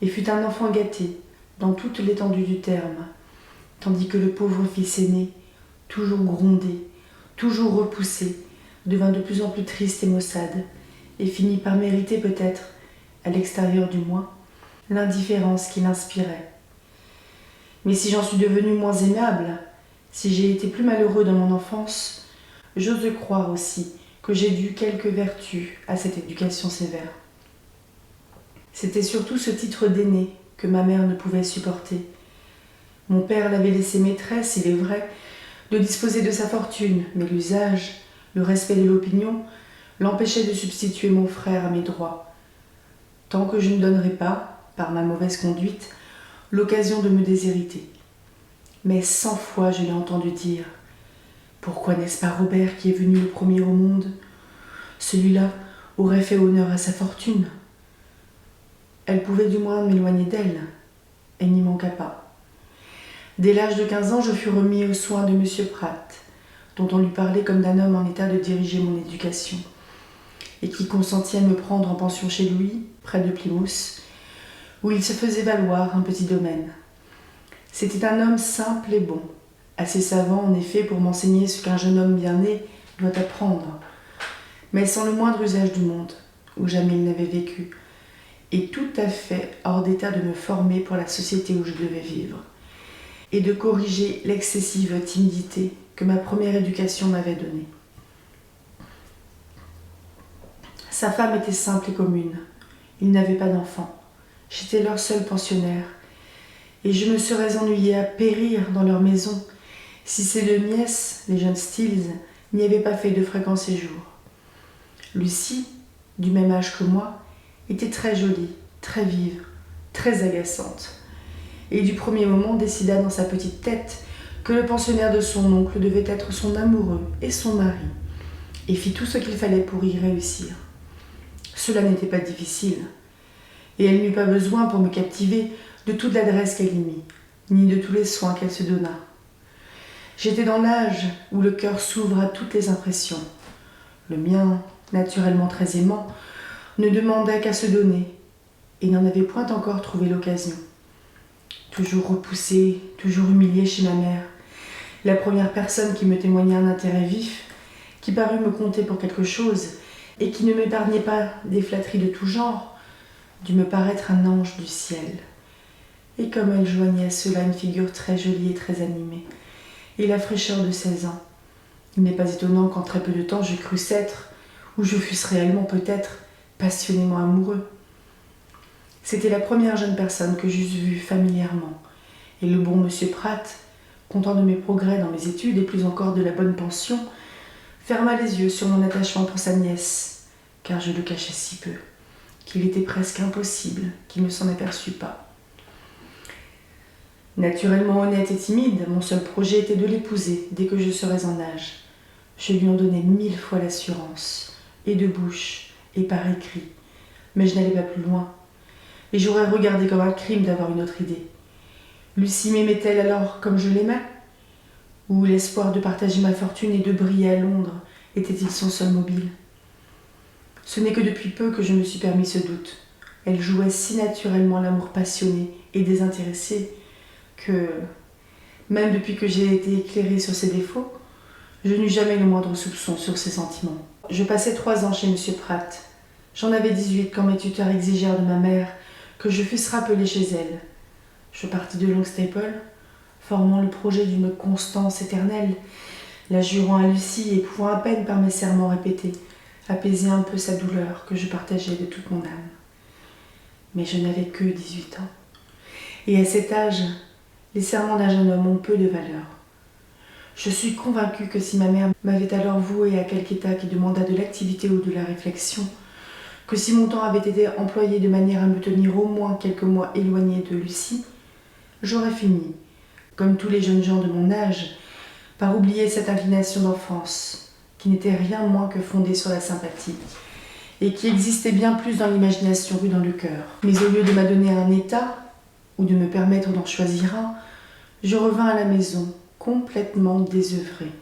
et fut un enfant gâté, dans toute l'étendue du terme, tandis que le pauvre fils aîné, toujours grondé, toujours repoussé, devint de plus en plus triste et maussade, et finit par mériter peut-être, à l'extérieur du moins, l'indifférence qu'il inspirait. Mais si j'en suis devenu moins aimable, si j'ai été plus malheureux dans mon enfance, j'ose croire aussi que j'ai dû quelques vertus à cette éducation sévère. C'était surtout ce titre d'aîné que ma mère ne pouvait supporter. Mon père l'avait laissé maîtresse, il est vrai, de disposer de sa fortune, mais l'usage, le respect de l'opinion, l'empêchait de substituer mon frère à mes droits. Tant que je ne donnerais pas, par ma mauvaise conduite, l'occasion de me déshériter. Mais 100 fois je l'ai entendu dire « Pourquoi n'est-ce pas Robert qui est venu le premier au monde? Celui-là aurait fait honneur à sa fortune. » Elle pouvait du moins m'éloigner d'elle. Elle n'y manqua pas. Dès l'âge de 15 ans, je fus remis aux soins de M. Pratt, dont on lui parlait comme d'un homme en état de diriger mon éducation, et qui consentit à me prendre en pension chez lui, près de Plymouth, où il se faisait valoir un petit domaine. C'était un homme simple et bon, assez savant en effet pour m'enseigner ce qu'un jeune homme bien né doit apprendre, mais sans le moindre usage du monde, où jamais il n'avait vécu, et tout à fait hors d'état de me former pour la société où je devais vivre, et de corriger l'excessive timidité que ma première éducation m'avait donnée. Sa femme était simple et commune. Ils n'avaient pas d'enfants. J'étais leur seul pensionnaire, et je me serais ennuyée à périr dans leur maison si ces deux nièces, les jeunes Stills, n'y avaient pas fait de fréquents séjours. Lucie, du même âge que moi, était très jolie, très vive, très agaçante, et du premier moment décida dans sa petite tête que le pensionnaire de son oncle devait être son amoureux et son mari, et fit tout ce qu'il fallait pour y réussir. Cela n'était pas difficile, et elle n'eut pas besoin pour me captiver de toute l'adresse qu'elle y mit, ni de tous les soins qu'elle se donna. J'étais dans l'âge où le cœur s'ouvre à toutes les impressions. Le mien, naturellement très aimant, ne demandait qu'à se donner, et n'en avait point encore trouvé l'occasion. Toujours repoussé, toujours humilié chez ma mère, la première personne qui me témoigna un intérêt vif, qui parut me compter pour quelque chose, et qui ne m'épargnait pas des flatteries de tout genre, dut me paraître un ange du ciel. Et comme elle joignait à cela une figure très jolie et très animée, et la fraîcheur de 16 ans, il n'est pas étonnant qu'en très peu de temps je crusse être, ou je fusse réellement peut-être, passionnément amoureux. C'était la première jeune personne que j'eusse vue familièrement, et le bon monsieur Pratt, content de mes progrès dans mes études et plus encore de la bonne pension, ferma les yeux sur mon attachement pour sa nièce, car je le cachais si peu, qu'il était presque impossible qu'il ne s'en aperçût pas. Naturellement honnête et timide, mon seul projet était de l'épouser dès que je serais en âge. Je lui en donnai 1000 fois l'assurance, et de bouche, et par écrit, mais je n'allais pas plus loin, et j'aurais regardé comme un crime d'avoir une autre idée. Lucie m'aimait-elle alors comme je l'aimais? Ou l'espoir de partager ma fortune et de briller à Londres était-il son seul mobile? Ce n'est que depuis peu que je me suis permis ce doute. Elle jouait si naturellement l'amour passionné et désintéressé que, même depuis que j'ai été éclairée sur ses défauts, je n'eus jamais le moindre soupçon sur ses sentiments. Je passai 3 ans chez M. Pratt. J'en avais 18 quand mes tuteurs exigèrent de ma mère que je fusse rappelée chez elle. Je partis de Longstaple, formant le projet d'une constance éternelle, la jurant à Lucie et pouvant à peine par mes serments répétés apaiser un peu sa douleur que je partageais de toute mon âme. Mais je n'avais que 18 ans. Et à cet âge, les serments d'un jeune homme ont peu de valeur. Je suis convaincue que si ma mère m'avait alors vouée à quelque état qui demanda de l'activité ou de la réflexion, que si mon temps avait été employé de manière à me tenir au moins quelques mois éloignée de Lucie, j'aurais fini, comme tous les jeunes gens de mon âge, par oublier cette inclination d'enfance, qui n'était rien moins que fondée sur la sympathie, et qui existait bien plus dans l'imagination que dans le cœur. Mais au lieu de m'adonner un état, ou de me permettre d'en choisir un, je revins à la maison, complètement désœuvrée.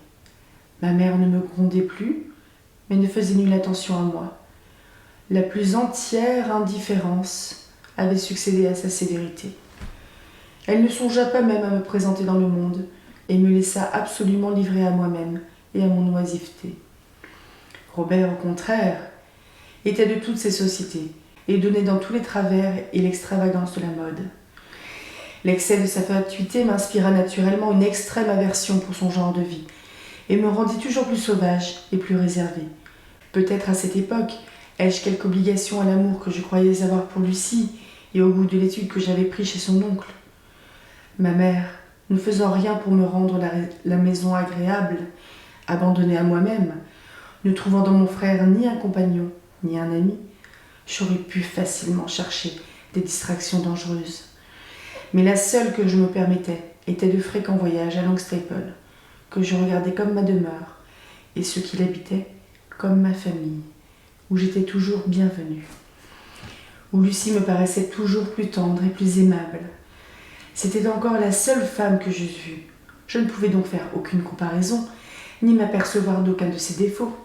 Ma mère ne me grondait plus, mais ne faisait nulle attention à moi. La plus entière indifférence avait succédé à sa sévérité. Elle ne songea pas même à me présenter dans le monde, et me laissa absolument livrée à moi-même et à mon oisiveté. Robert, au contraire, était de toutes ces sociétés, et donnait dans tous les travers et l'extravagance de la mode. L'excès de sa fatuité m'inspira naturellement une extrême aversion pour son genre de vie, et me rendit toujours plus sauvage et plus réservée. Peut-être à cette époque, ai-je quelque obligation à l'amour que je croyais avoir pour Lucie, et au goût de l'étude que j'avais pris chez son oncle. Ma mère, ne faisant rien pour me rendre la maison agréable, abandonnée à moi-même, ne trouvant dans mon frère ni un compagnon, ni un ami, j'aurais pu facilement chercher des distractions dangereuses. Mais la seule que je me permettais était de fréquents voyages à Longstaple, que je regardais comme ma demeure, et ceux qui l'habitaient comme ma famille, où j'étais toujours bienvenue, où Lucie me paraissait toujours plus tendre et plus aimable. C'était encore la seule femme que j'eusse vue. Je ne pouvais donc faire aucune comparaison, ni m'apercevoir d'aucun de ses défauts.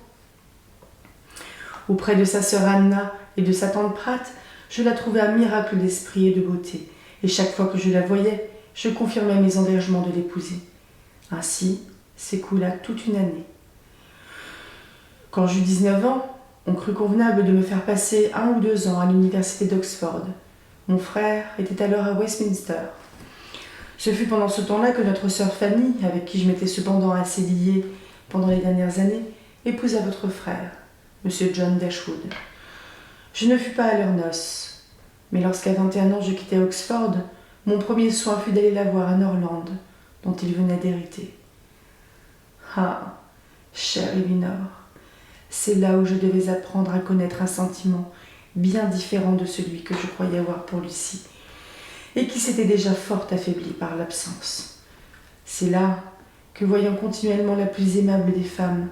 Auprès de sa sœur Anna et de sa tante Pratt, je la trouvais un miracle d'esprit et de beauté, et chaque fois que je la voyais, je confirmais mes engagements de l'épouser. Ainsi s'écoula toute une année. Quand j'eus 19 ans, on crut convenable de me faire passer 1 ou 2 ans à l'université d'Oxford. Mon frère était alors à Westminster. Ce fut pendant ce temps-là que notre sœur Fanny, avec qui je m'étais cependant assez liée pendant les dernières années, épousa votre frère, M. John Dashwood. Je ne fus pas à leurs noces, mais lorsqu'à 21 ans je quittai Oxford, mon premier soin fut d'aller la voir à Norland, dont il venait d'hériter. Ah, chère Elinor, c'est là où je devais apprendre à connaître un sentiment bien différent de celui que je croyais avoir pour Lucie, et qui s'était déjà fort affaibli par l'absence. C'est là que, voyant continuellement la plus aimable des femmes,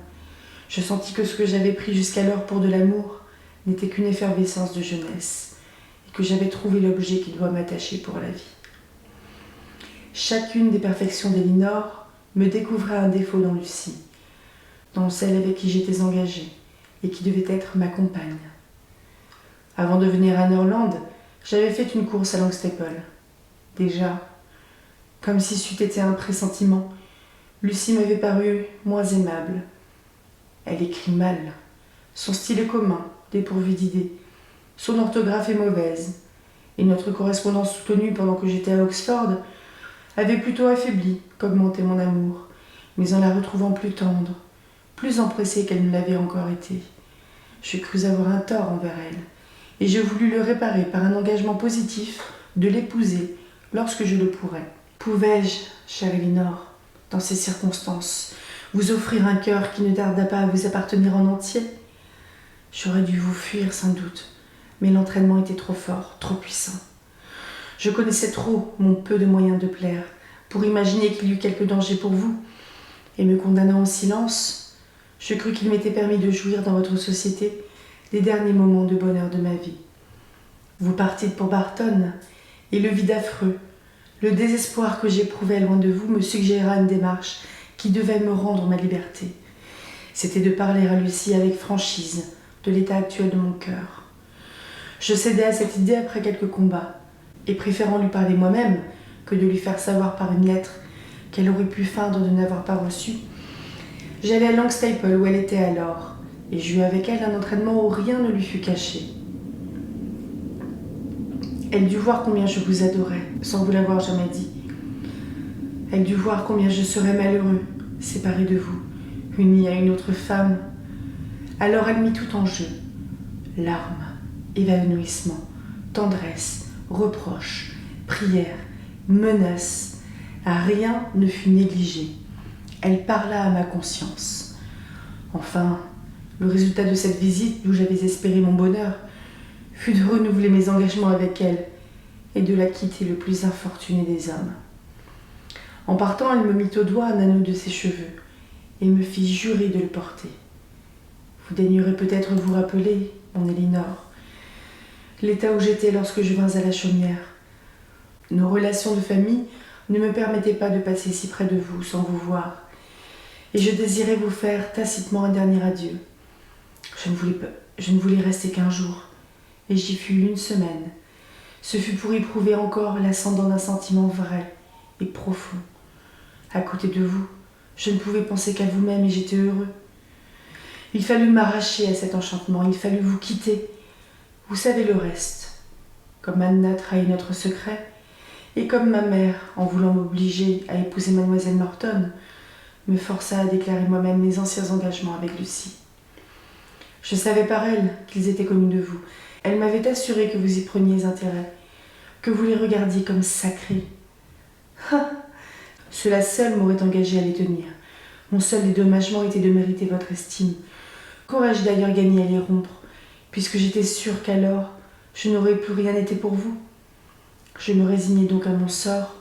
je sentis que ce que j'avais pris jusqu'alors pour de l'amour n'était qu'une effervescence de jeunesse, et que j'avais trouvé l'objet qui doit m'attacher pour la vie. Chacune des perfections d'Elinor me découvrait un défaut dans Lucie, dans celle avec qui j'étais engagée, et qui devait être ma compagne. Avant de venir à Norland, j'avais fait une course à Longstaple. Déjà, comme si c'eût été un pressentiment, Lucie m'avait paru moins aimable. Elle écrit mal, son style est commun, dépourvu d'idées, son orthographe est mauvaise, et notre correspondance soutenue pendant que j'étais à Oxford avait plutôt affaibli qu'augmenté mon amour, mais en la retrouvant plus tendre, plus empressée qu'elle ne l'avait encore été. Je crus avoir un tort envers elle, et je voulus le réparer par un engagement positif de l'épouser lorsque je le pourrais. Pouvais-je, chère Elinor, dans ces circonstances, vous offrir un cœur qui ne tarda pas à vous appartenir en entier? J'aurais dû vous fuir sans doute, mais l'entraînement était trop fort, trop puissant. Je connaissais trop mon peu de moyens de plaire pour imaginer qu'il y eût quelque danger pour vous, et me condamnant au silence, je crus qu'il m'était permis de jouir dans votre société les derniers moments de bonheur de ma vie. Vous partîtes pour Barton, et le vide affreux, le désespoir que j'éprouvais loin de vous me suggéra une démarche qui devait me rendre ma liberté. C'était de parler à Lucie avec franchise de l'état actuel de mon cœur. Je cédai à cette idée après quelques combats, et préférant lui parler moi-même que de lui faire savoir par une lettre qu'elle aurait pu feindre de n'avoir pas reçu, j'allai à Longstaple où elle était alors, et j'eus avec elle un entraînement où rien ne lui fut caché. Elle dut voir combien je vous adorais, sans vous l'avoir jamais dit. Elle dut voir combien je serais malheureux, séparé de vous, uni à une autre femme. Alors elle mit tout en jeu. Larmes, évanouissement, tendresse, reproches, prières, menaces. Rien ne fut négligé. Elle parla à ma conscience. Enfin, le résultat de cette visite, d'où j'avais espéré mon bonheur, fut de renouveler mes engagements avec elle et de la quitter le plus infortuné des hommes. En partant, elle me mit au doigt un anneau de ses cheveux et me fit jurer de le porter. Vous daignerez peut-être vous rappeler, mon Élinor, l'état où j'étais lorsque je vins à la chaumière. Nos relations de famille ne me permettaient pas de passer si près de vous sans vous voir, et je désirais vous faire tacitement un dernier adieu. Je ne voulais rester qu'1 jour, et j'y fus 1 semaine. Ce fut pour éprouver encore l'ascendant d'un sentiment vrai et profond. À côté de vous, je ne pouvais penser qu'à vous-même et j'étais heureux. Il fallut m'arracher à cet enchantement, il fallut vous quitter. Vous savez le reste. Comme Anna trahit notre secret, et comme ma mère, en voulant m'obliger à épouser mademoiselle Norton, me força à déclarer moi-même mes anciens engagements avec Lucie. Je savais par elle qu'ils étaient connus de vous. Elle m'avait assuré que vous y preniez intérêt, que vous les regardiez comme sacrés. Ah, cela seul m'aurait engagé à les tenir. Mon seul dédommagement était de mériter votre estime. Qu'aurais-je d'ailleurs gagné à les rompre, puisque j'étais sûre qu'alors je n'aurais plus rien été pour vous. Je me résignai donc à mon sort,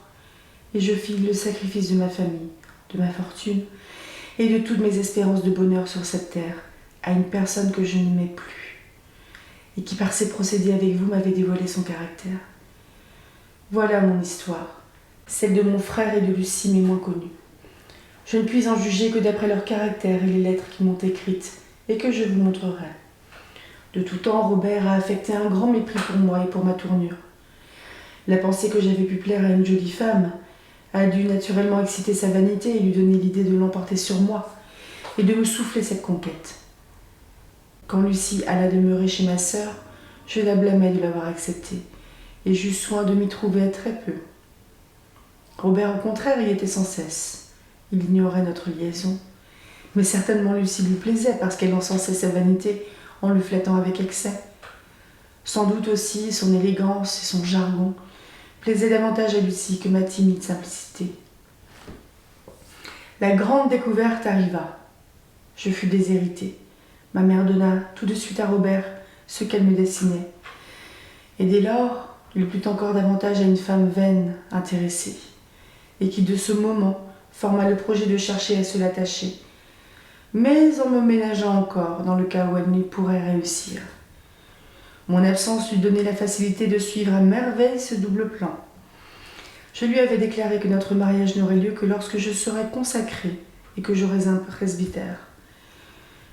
et je fis le sacrifice de ma famille, de ma fortune, et de toutes mes espérances de bonheur sur cette terre, à une personne que je n'aimais plus, et qui par ses procédés avec vous m'avait dévoilé son caractère. Voilà mon histoire. Celle de mon frère et de Lucie m'est moins connue. Je ne puis en juger que d'après leur caractère et les lettres qui m'ont écrites, et que je vous montrerai. De tout temps, Robert a affecté un grand mépris pour moi et pour ma tournure. La pensée que j'avais pu plaire à une jolie femme a dû naturellement exciter sa vanité et lui donner l'idée de l'emporter sur moi et de me souffler cette conquête. Quand Lucie alla demeurer chez ma sœur, je la blâmais de l'avoir acceptée et j'eus soin de m'y trouver très peu. Robert, au contraire, y était sans cesse. Il ignorait notre liaison, mais certainement Lucie lui plaisait parce qu'elle encensait sa vanité en le flattant avec excès. Sans doute aussi son élégance et son jargon plaisaient davantage à Lucie que ma timide simplicité. La grande découverte arriva. Je fus déshéritée. Ma mère donna tout de suite à Robert ce qu'elle me destinait. Et dès lors, il plut encore davantage à une femme vaine, intéressée, et qui de ce moment forma le projet de chercher à se l'attacher, mais en me ménageant encore dans le cas où elle n'y pourrait réussir. Mon absence lui donnait la facilité de suivre à merveille ce double plan. Je lui avais déclaré que notre mariage n'aurait lieu que lorsque je serais consacrée et que j'aurais un presbytère.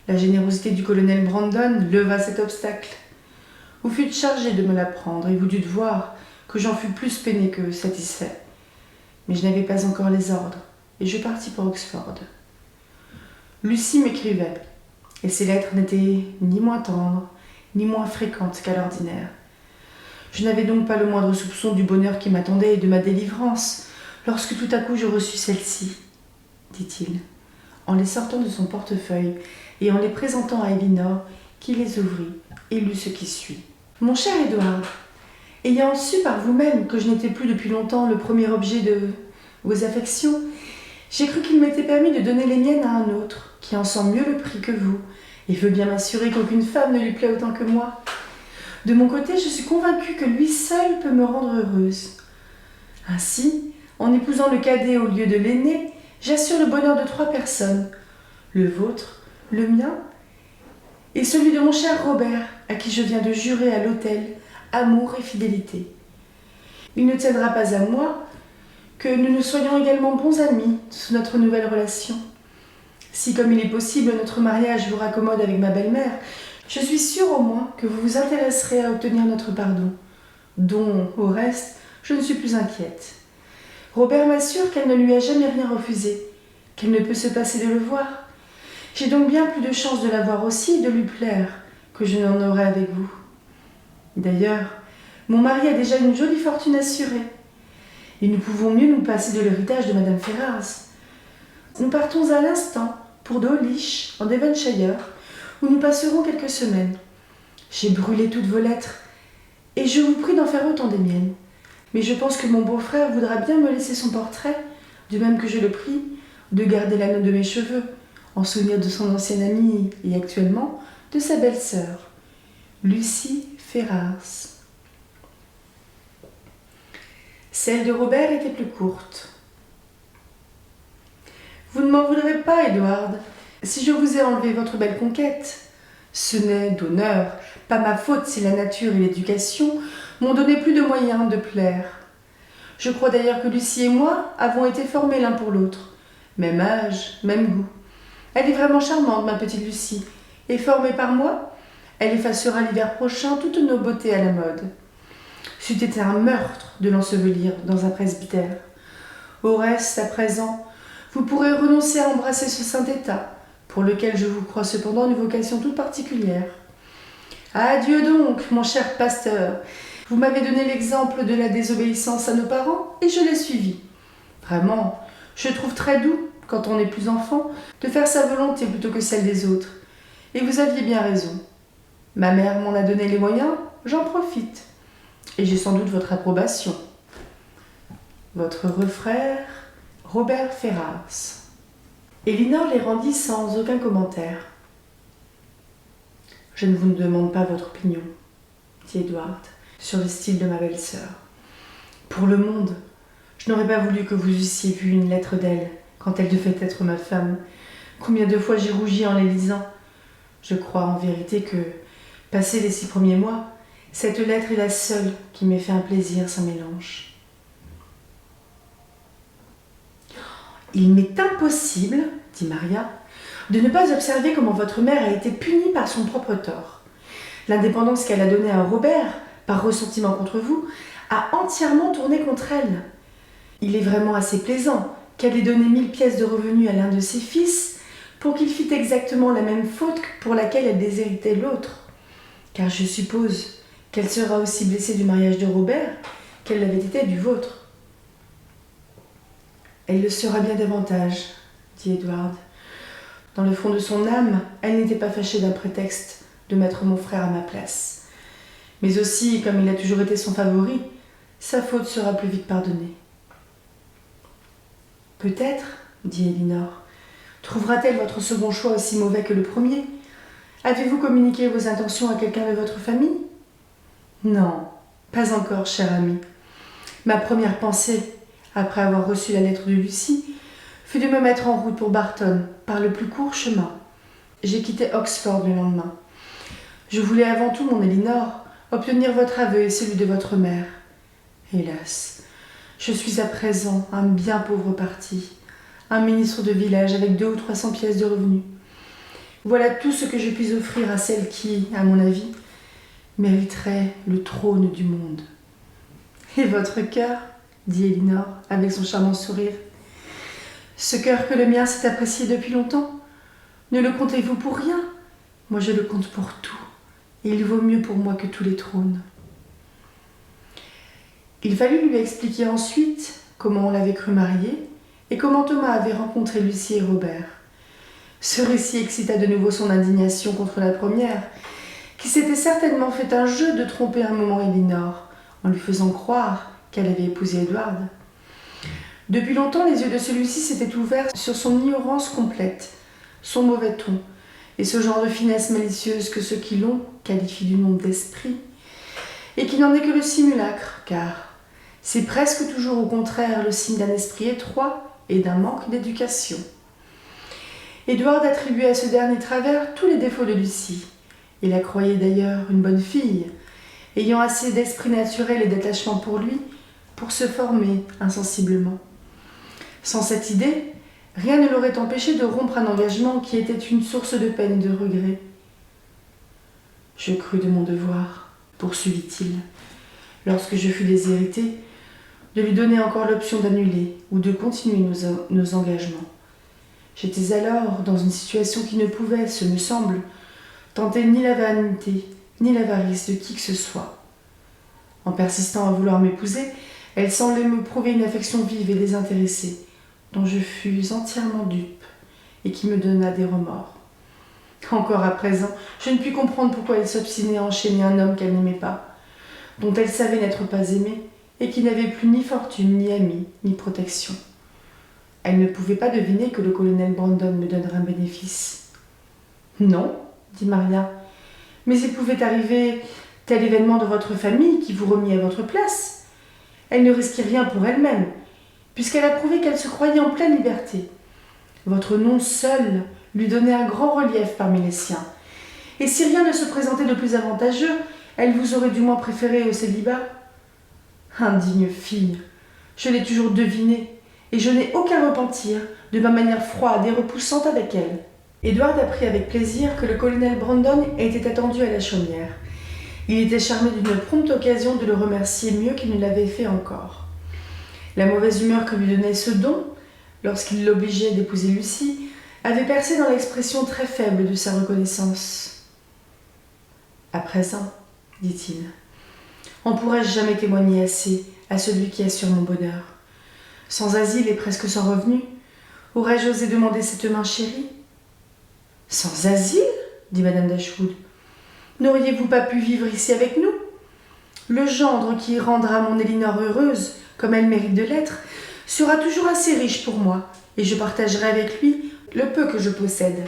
La générosité du colonel Brandon leva cet obstacle. Vous fûtes chargé de me l'apprendre et vous dûtes voir que j'en fus plus peiné que satisfait. Mais je n'avais pas encore les ordres et je partis pour Oxford. Lucie m'écrivait, et ses lettres n'étaient ni moins tendres, ni moins fréquentes qu'à l'ordinaire. Je n'avais donc pas le moindre soupçon du bonheur qui m'attendait et de ma délivrance, lorsque tout à coup je reçus celle-ci, dit-il, en les sortant de son portefeuille et en les présentant à Élinor, qui les ouvrit et lut ce qui suit. Mon cher Édouard, ayant su par vous-même que je n'étais plus depuis longtemps le premier objet de vos affections, j'ai cru qu'il m'était permis de donner les miennes à un autre, qui en sent mieux le prix que vous, et veut bien m'assurer qu'aucune femme ne lui plaît autant que moi. De mon côté, je suis convaincue que lui seul peut me rendre heureuse. Ainsi, en épousant le cadet au lieu de l'aîné, j'assure le bonheur de 3 personnes, le vôtre, le mien, et celui de mon cher Robert, à qui je viens de jurer à l'autel amour et fidélité. Il ne tiendra pas à moi que nous nous soyons également bons amis sous notre nouvelle relation. Si, comme il est possible, notre mariage vous raccommode avec ma belle-mère, je suis sûre au moins que vous vous intéresserez à obtenir notre pardon, dont, au reste, je ne suis plus inquiète. Robert m'assure qu'elle ne lui a jamais rien refusé, qu'elle ne peut se passer de le voir. J'ai donc bien plus de chances de la voir aussi et de lui plaire que je n'en aurai avec vous. D'ailleurs, mon mari a déjà une jolie fortune assurée, et nous pouvons mieux nous passer de l'héritage de Madame Ferrars. Nous partons à l'instant pour Dawlish, en Devonshire, où nous passerons quelques semaines. J'ai brûlé toutes vos lettres, et je vous prie d'en faire autant des miennes. Mais je pense que mon beau-frère voudra bien me laisser son portrait, de même que je le prie de garder l'anneau de mes cheveux, en souvenir de son ancienne amie et actuellement de sa belle-sœur, Lucie Ferrars. Celle de Robert était plus courte. ne m'en voudrez pas, Edward, si je vous ai enlevé votre belle conquête. Ce n'est, d'honneur, pas ma faute si la nature et l'éducation m'ont donné plus de moyens de plaire. Je crois d'ailleurs que Lucie et moi avons été formés l'un pour l'autre. Même âge, même goût. Elle est vraiment charmante, ma petite Lucie, et formée par moi, elle effacera l'hiver prochain toutes nos beautés à la mode. C'eût été un meurtre de l'ensevelir dans un presbytère. Au reste, à présent, vous pourrez renoncer à embrasser ce saint état, pour lequel je vous crois cependant une vocation toute particulière. Adieu donc, mon cher pasteur. Vous m'avez donné l'exemple de la désobéissance à nos parents et je l'ai suivi. Vraiment, je trouve très doux, quand on n'est plus enfant, de faire sa volonté plutôt que celle des autres. Et vous aviez bien raison. Ma mère m'en a donné les moyens, j'en profite. Et j'ai sans doute votre approbation. Votre frère, Robert Ferrars. Elinor les rendit sans aucun commentaire. Je ne vous demande pas votre opinion, dit Edward, sur le style de ma belle-sœur. Pour le monde, je n'aurais pas voulu que vous eussiez vu une lettre d'elle quand elle devait être ma femme. Combien de fois j'ai rougi en les lisant. Je crois en vérité que, passés les 6 premiers mois, cette lettre est la seule qui m'ait fait un plaisir sans mélange. Il m'est impossible, dit Maria, de ne pas observer comment votre mère a été punie par son propre tort. L'indépendance qu'elle a donnée à Robert, par ressentiment contre vous, a entièrement tourné contre elle. Il est vraiment assez plaisant qu'elle ait donné 1000 pièces de revenus à l'un de ses fils pour qu'il fît exactement la même faute pour laquelle elle déshéritait l'autre. Car je suppose qu'elle sera aussi blessée du mariage de Robert qu'elle l'avait été du vôtre. Elle le sera bien davantage, dit Edward. Dans le fond de son âme, elle n'était pas fâchée d'un prétexte de mettre mon frère à ma place. Mais aussi, comme il a toujours été son favori, sa faute sera plus vite pardonnée. Peut-être, dit Elinor, trouvera-t-elle votre second choix aussi mauvais que le premier? Avez-vous communiqué vos intentions à quelqu'un de votre famille? Non, pas encore, cher ami. Ma première pensée, après avoir reçu la lettre de Lucie, fut de me mettre en route pour Barton, par le plus court chemin. J'ai quitté Oxford le lendemain. Je voulais avant tout, mon Elinor, obtenir votre aveu et celui de votre mère. Hélas, je suis à présent un bien pauvre parti, un ministre de village avec 200 ou 300 pièces de revenus. Voilà tout ce que je puis offrir à celle qui, à mon avis, mériterait le trône du monde. Et votre cœur, dit Elinor, avec son charmant sourire. Ce cœur que le mien s'est apprécié depuis longtemps, ne le comptez-vous pour rien? Moi je le compte pour tout, et il vaut mieux pour moi que tous les trônes. Il fallut lui expliquer ensuite comment on l'avait cru mariée et comment Thomas avait rencontré Lucie et Robert. Ce récit excita de nouveau son indignation contre la première, qui s'était certainement fait un jeu de tromper un moment Elinor, en lui faisant croire qu'elle avait épousé Edward. Depuis longtemps, les yeux de celui-ci s'étaient ouverts sur son ignorance complète, son mauvais ton, et ce genre de finesse malicieuse que ceux qui l'ont qualifient du nom d'esprit, et qui n'en est que le simulacre, car c'est presque toujours au contraire le signe d'un esprit étroit et d'un manque d'éducation. Edward attribuait à ce dernier travers tous les défauts de Lucie. Il la croyait d'ailleurs une bonne fille, ayant assez d'esprit naturel et d'attachement pour lui pour se former insensiblement. Sans cette idée, rien ne l'aurait empêché de rompre un engagement qui était une source de peine et de regret. « Je crus de mon devoir, poursuivit-il, lorsque je fus déshéritée, de lui donner encore l'option d'annuler ou de continuer nos engagements. J'étais alors dans une situation qui ne pouvait, ce me semble, tenter ni la vanité ni l'avarice de qui que ce soit. En persistant à vouloir m'épouser, elle semblait me prouver une affection vive et désintéressée, dont je fus entièrement dupe et qui me donna des remords. Encore à présent, je ne puis comprendre pourquoi elle s'obstinait à enchaîner un homme qu'elle n'aimait pas, dont elle savait n'être pas aimée et qui n'avait plus ni fortune, ni amis, ni protection. Elle ne pouvait pas deviner que le colonel Brandon me donnerait un bénéfice. « Non, dit Maria, mais il pouvait arriver tel événement dans votre famille qui vous remit à votre place. Elle ne risquait rien pour elle-même, puisqu'elle a prouvé qu'elle se croyait en pleine liberté. Votre nom seul lui donnait un grand relief parmi les siens. Et si rien ne se présentait de plus avantageux, elle vous aurait du moins préféré au célibat. Indigne fille, je l'ai toujours deviné, et je n'ai aucun repentir de ma manière froide et repoussante avec elle. Edward apprit avec plaisir que le colonel Brandon était attendu à la chaumière. Il était charmé d'une prompte occasion de le remercier mieux qu'il ne l'avait fait encore. La mauvaise humeur que lui donnait ce don, lorsqu'il l'obligeait d'épouser Lucie, avait percé dans l'expression très faible de sa reconnaissance. « À présent, dit-il, on ne pourrait jamais témoigner assez à celui qui assure mon bonheur. Sans asile et presque sans revenu, aurais-je osé demander cette main chérie ? » « Sans asile ? dit madame Dashwood. « N'auriez-vous pas pu vivre ici avec nous ? Le gendre qui rendra mon Elinor heureuse, comme elle mérite de l'être, sera toujours assez riche pour moi, et je partagerai avec lui le peu que je possède. »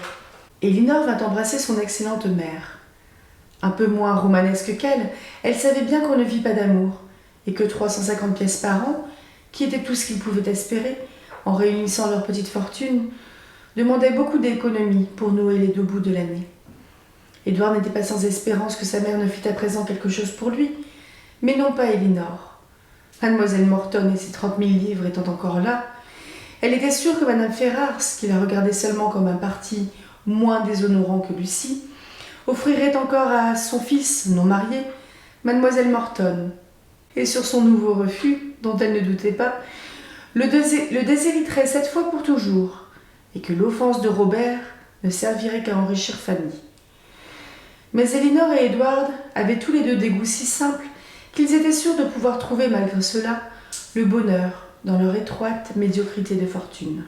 Elinor vint embrasser son excellente mère. Un peu moins romanesque qu'elle, elle savait bien qu'on ne vit pas d'amour, et que 350 pièces par an, qui était tout ce qu'ils pouvaient espérer, en réunissant leur petite fortune, demandait beaucoup d'économie pour nouer les deux bouts de l'année. Édouard n'était pas sans espérance que sa mère ne fît à présent quelque chose pour lui, mais non pas Elinor. Mademoiselle Morton et ses 30 000 livres étant encore là, elle était sûre que madame Ferrars, qui la regardait seulement comme un parti moins déshonorant que Lucie, offrirait encore à son fils, non marié, mademoiselle Morton. Et sur son nouveau refus, dont elle ne doutait pas, le déshériterait cette fois pour toujours, et que l'offense de Robert ne servirait qu'à enrichir Fanny. Mais Elinor et Edward avaient tous les deux des goûts si simples qu'ils étaient sûrs de pouvoir trouver malgré cela le bonheur dans leur étroite médiocrité de fortune.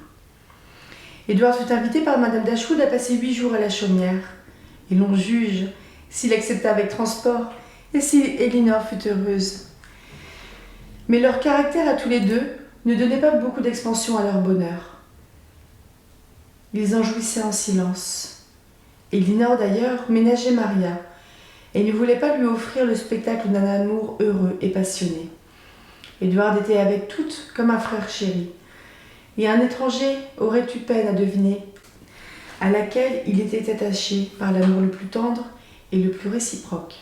Edward fut invité par madame Dashwood à passer 8 jours à la chaumière, et l'on juge s'il accepta avec transport et si Elinor fut heureuse. Mais leur caractère à tous les deux ne donnait pas beaucoup d'expansion à leur bonheur. Ils en jouissaient en silence. Elinor, d'ailleurs, ménageait Maria, et ne voulait pas lui offrir le spectacle d'un amour heureux et passionné. Edward était avec toutes comme un frère chéri, et un étranger aurait eu peine à deviner à laquelle il était attaché par l'amour le plus tendre et le plus réciproque.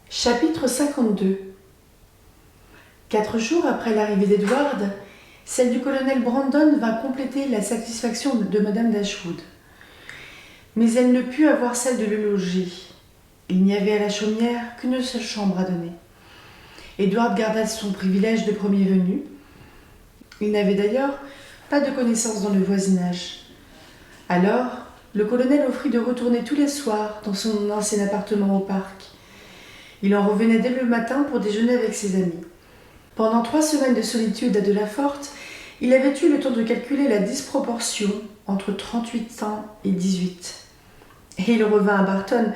Chapitre 52. 4 jours après l'arrivée d'Edward, celle du colonel Brandon vint compléter la satisfaction de madame Dashwood. Mais elle ne put avoir celle de le loger. Il n'y avait à la chaumière qu'une seule chambre à donner. Edward garda son privilège de premier venu. Il n'avait d'ailleurs pas de connaissances dans le voisinage. Alors, le colonel offrit de retourner tous les soirs dans son ancien appartement au parc. Il en revenait dès le matin pour déjeuner avec ses amis. Pendant 3 semaines de solitude à Delaforte, il avait eu le temps de calculer la disproportion entre 38 ans et 18. Et il revint à Barton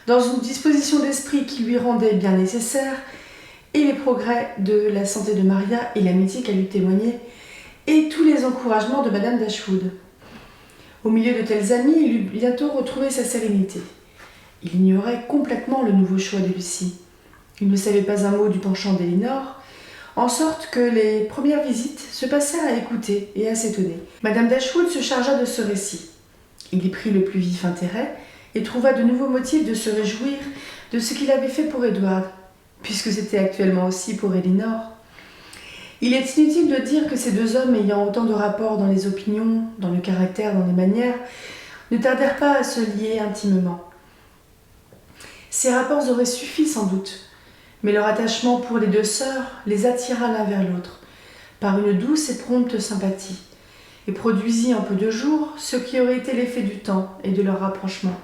dans une disposition d'esprit qui lui rendait bien nécessaire et les progrès de la santé de Maria et l'amitié qu'elle lui témoignait, et tous les encouragements de madame Dashwood. Au milieu de tels amis, il eut bientôt retrouvé sa sérénité. Il ignorait complètement le nouveau choix de Lucie. Il ne savait pas un mot du penchant d'Elinor, en sorte que les premières visites se passèrent à écouter et à s'étonner. Madame Dashwood se chargea de ce récit. Il y prit le plus vif intérêt et trouva de nouveaux motifs de se réjouir de ce qu'il avait fait pour Edward, puisque c'était actuellement aussi pour Elinor. Il est inutile de dire que ces deux hommes, ayant autant de rapports dans les opinions, dans le caractère, dans les manières, ne tardèrent pas à se lier intimement. Ces rapports auraient suffi sans doute, mais leur attachement pour les deux sœurs les attira l'un vers l'autre, par une douce et prompte sympathie, et produisit en peu de jours ce qui aurait été l'effet du temps et de leur rapprochement.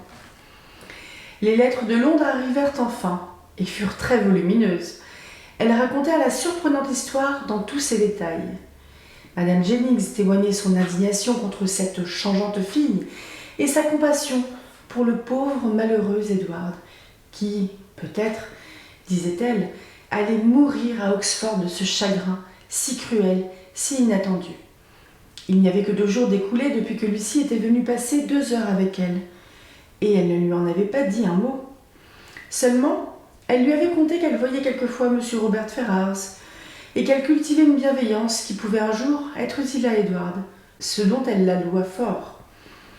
Les lettres de Londres arrivèrent enfin, et furent très volumineuses. Elles racontèrent la surprenante histoire dans tous ses détails. Madame Jennings témoignait son indignation contre cette changeante fille et sa compassion pour le pauvre malheureux Edward, qui, peut-être, disait-elle, allait mourir à Oxford de ce chagrin si cruel, si inattendu. Il n'y avait que 2 jours d'écoulés depuis que Lucie était venue passer 2 heures avec elle, et elle ne lui en avait pas dit un mot. Seulement, elle lui avait conté qu'elle voyait quelquefois M. Robert Ferrars, et qu'elle cultivait une bienveillance qui pouvait un jour être utile à Edward, ce dont elle la loua fort.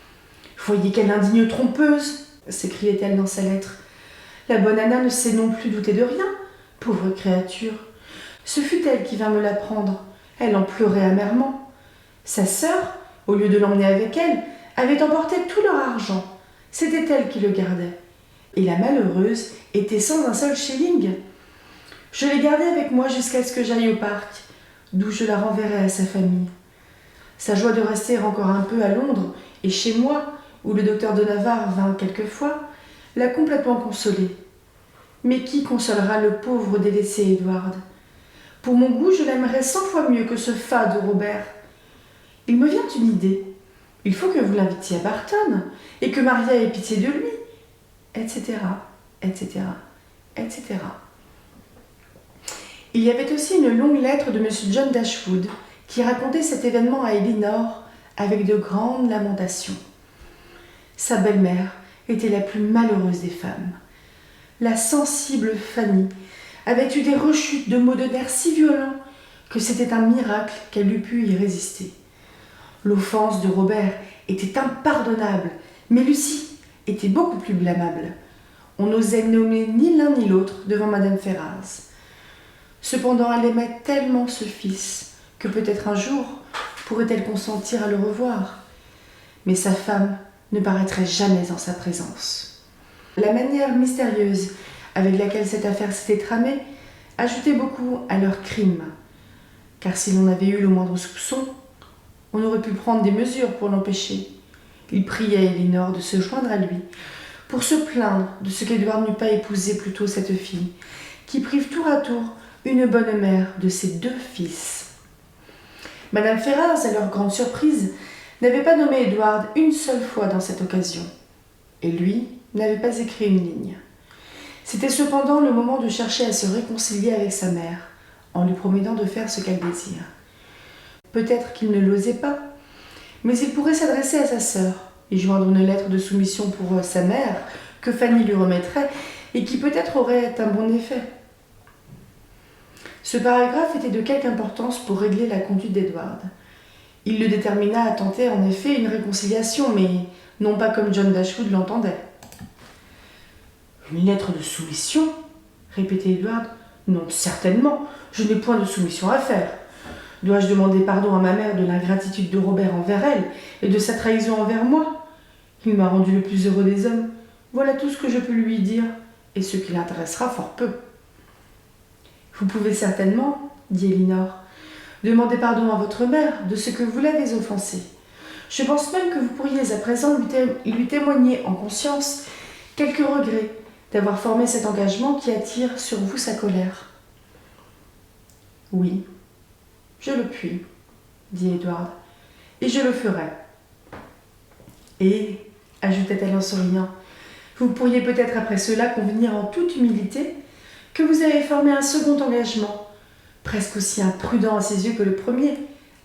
« Voyez quelle indigne trompeuse !» s'écriait-elle dans sa lettre. « La bonne Anna ne s'est non plus doutée de rien, pauvre créature. Ce fut elle qui vint me l'apprendre. Elle en pleurait amèrement. Sa sœur, au lieu de l'emmener avec elle, avait emporté tout leur argent. C'était elle qui le gardait. Et la malheureuse était sans un seul shilling. Je l'ai gardée avec moi jusqu'à ce que j'aille au parc, d'où je la renverrai à sa famille. Sa joie de rester encore un peu à Londres et chez moi, où le docteur de Navarre vint quelquefois, l'a complètement consolée. Mais qui consolera le pauvre délaissé Edward? Pour mon goût, je l'aimerais 100 fois mieux que ce fade Robert. Il me vient une idée. Il faut que vous l'invitiez à Barton et que Maria ait pitié de lui, etc., etc., etc. Il y avait aussi une longue lettre de M. John Dashwood qui racontait cet événement à Elinor avec de grandes lamentations. Sa belle-mère était la plus malheureuse des femmes. La sensible Fanny avait eu des rechutes de maux de nerfs si violents que c'était un miracle qu'elle eût pu y résister. L'offense de Robert était impardonnable, mais Lucie était beaucoup plus blâmable. On n'osait nommer ni l'un ni l'autre devant Madame Ferrars. Cependant, elle aimait tellement ce fils que peut-être un jour pourrait-elle consentir à le revoir. Mais sa femme ne paraîtrait jamais en sa présence. La manière mystérieuse avec laquelle cette affaire s'était tramée ajoutait beaucoup à leur crime, car si l'on avait eu le moindre soupçon, on aurait pu prendre des mesures pour l'empêcher. Il priait Elinor de se joindre à lui pour se plaindre de ce qu'Edward n'eût pas épousé plus tôt cette fille, qui prive tour à tour une bonne mère de ses 2 fils. Madame Ferrars, à leur grande surprise, n'avait pas nommé Edward une seule fois dans cette occasion, et lui n'avait pas écrit une ligne. C'était cependant le moment de chercher à se réconcilier avec sa mère, en lui promettant de faire ce qu'elle désire. Peut-être qu'il ne l'osait pas, mais il pourrait s'adresser à sa sœur et joindre une lettre de soumission pour sa mère que Fanny lui remettrait et qui peut-être aurait un bon effet. Ce paragraphe était de quelque importance pour régler la conduite d'Edward. Il le détermina à tenter en effet une réconciliation, mais non pas comme John Dashwood l'entendait. « Une lettre de soumission ?» répétait Edward. « Non, certainement, je n'ai point de soumission à faire. Dois-je demander pardon à ma mère de l'ingratitude de Robert envers elle et de sa trahison envers moi? Il m'a rendu le plus heureux des hommes. Voilà tout ce que je peux lui dire, et ce qui l'intéressera fort peu. » « Vous pouvez certainement, dit Elinor, demander pardon à votre mère de ce que vous l'avez offensée. Je pense même que vous pourriez à présent lui témoigner en conscience quelques regrets d'avoir formé cet engagement qui attire sur vous sa colère. »« Oui, je le puis, dit Edward, et je le ferai. Et, ajouta-t-elle en souriant, vous pourriez peut-être après cela convenir en toute humilité que vous avez formé un second engagement, presque aussi imprudent à ses yeux que le premier,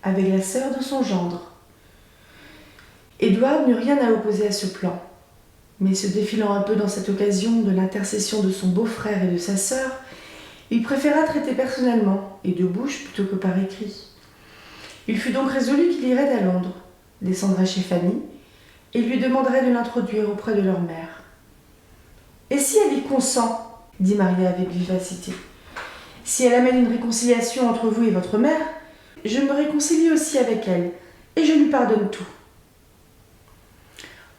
avec la sœur de son gendre. » Edward n'eut rien à opposer à ce plan, mais se défilant un peu dans cette occasion de l'intercession de son beau-frère et de sa sœur, il préféra traiter personnellement et de bouche plutôt que par écrit. Il fut donc résolu qu'il irait à Londres, descendrait chez Fanny et lui demanderait de l'introduire auprès de leur mère. « Et si elle y consent ?» dit Maria avec vivacité. « Si elle amène une réconciliation entre vous et votre mère, je me réconcilie aussi avec elle, et je lui pardonne tout. »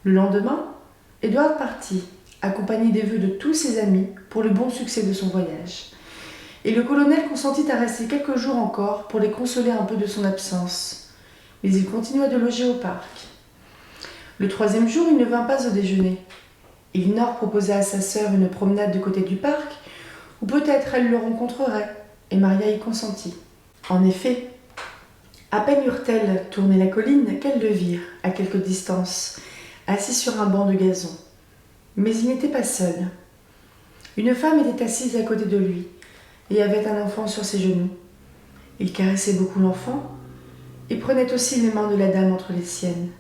Le lendemain, Edward partit, accompagné des vœux de tous ses amis pour le bon succès de son voyage. Et le colonel consentit à rester quelques jours encore pour les consoler un peu de son absence. Mais il continua de loger au parc. Le 3e jour, il ne vint pas au déjeuner. Elinor proposa à sa sœur une promenade du côté du parc, où peut-être elle le rencontrerait, et Maria y consentit. En effet, à peine eurent-elles tourné la colline qu'elles le virent, à quelque distance, assis sur un banc de gazon. Mais il n'était pas seul. Une femme était assise à côté de lui, et avait un enfant sur ses genoux. Il caressait beaucoup l'enfant, et prenait aussi les mains de la dame entre les siennes.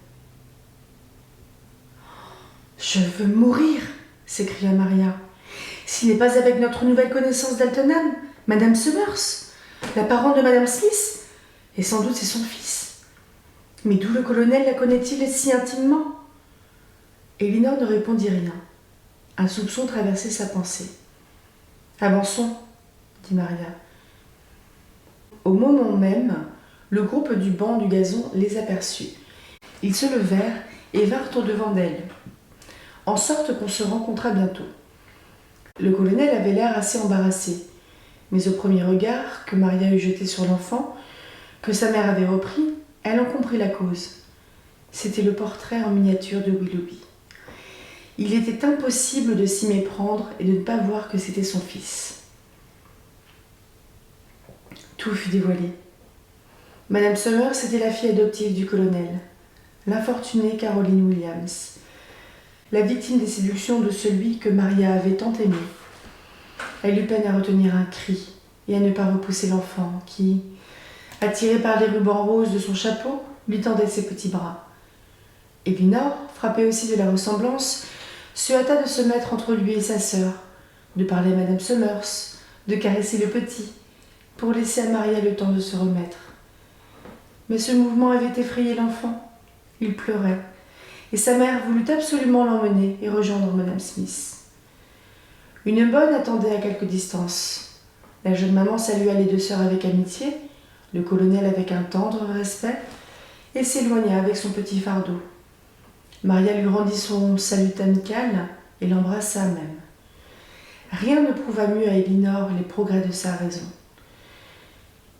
« Je veux mourir !» s'écria Maria. « S'il n'est pas avec notre nouvelle connaissance d'Altenham, Madame Summers, la parente de Madame Smith, et sans doute c'est son fils. Mais d'où le colonel la connaît-il si intimement? Elinor ne répondit rien. Un soupçon traversait sa pensée. Avançons, dit Maria. Au moment même, le groupe du banc du gazon les aperçut. Ils se levèrent et vinrent au-devant d'elle, en sorte qu'on se rencontra bientôt. Le colonel avait l'air assez embarrassé, mais au premier regard que Maria eut jeté sur l'enfant, que sa mère avait repris, elle en comprit la cause. C'était le portrait en miniature de Willoughby. Il était impossible de s'y méprendre et de ne pas voir que c'était son fils. Tout fut dévoilé. Madame Summers était la fille adoptive du colonel, l'infortunée Caroline Williams, la victime des séductions de celui que Maria avait tant aimé. Elle eut peine à retenir un cri et à ne pas repousser l'enfant qui, attiré par les rubans roses de son chapeau, lui tendait ses petits bras. Elinor, frappée aussi de la ressemblance, se hâta de se mettre entre lui et sa sœur, de parler à Madame Summers, de caresser le petit, pour laisser à Maria le temps de se remettre. Mais ce mouvement avait effrayé l'enfant. Il pleurait, et sa mère voulut absolument l'emmener et rejoindre Madame Smith. Une bonne attendait à quelque distance. La jeune maman salua les deux sœurs avec amitié, le colonel avec un tendre respect, et s'éloigna avec son petit fardeau. Maria lui rendit son salut amical et l'embrassa même. Rien ne prouva mieux à Elinor les progrès de sa raison.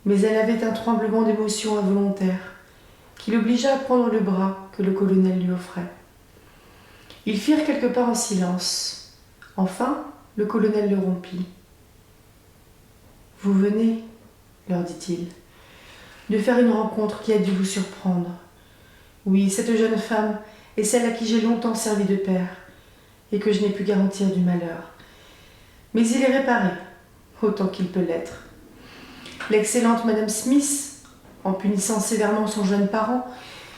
Mais elle avait un tremblement d'émotion involontaire qui l'obligea à prendre le bras que le colonel lui offrait. Ils firent quelques pas en silence. Enfin, le colonel le rompit. « Vous venez, leur dit-il, de faire une rencontre qui a dû vous surprendre. Oui, cette jeune femme est celle à qui j'ai longtemps servi de père et que je n'ai pu garantir du malheur. Mais il est réparé, autant qu'il peut l'être. L'excellente Madame Smith, en punissant sévèrement son jeune parent,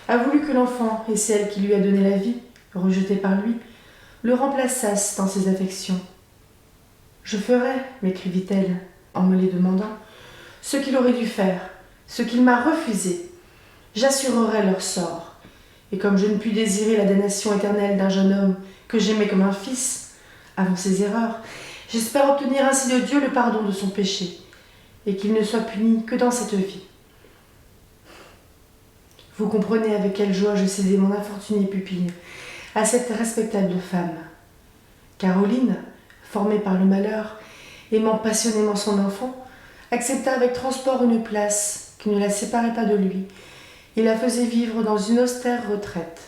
a voulu que l'enfant et celle qui lui a donné la vie, rejetée par lui, le remplaçassent dans ses affections. « Je ferai, m'écrivit-elle, en me les demandant, ce qu'il aurait dû faire, ce qu'il m'a refusé. J'assurerai leur sort. Et comme je ne puis désirer la damnation éternelle d'un jeune homme que j'aimais comme un fils, avant ses erreurs, j'espère obtenir ainsi de Dieu le pardon de son péché, et qu'il ne soit puni que dans cette vie. » Vous comprenez avec quelle joie je cédai mon infortunée pupille à cette respectable femme. Caroline, formée par le malheur, aimant passionnément son enfant, accepta avec transport une place qui ne la séparait pas de lui et la faisait vivre dans une austère retraite.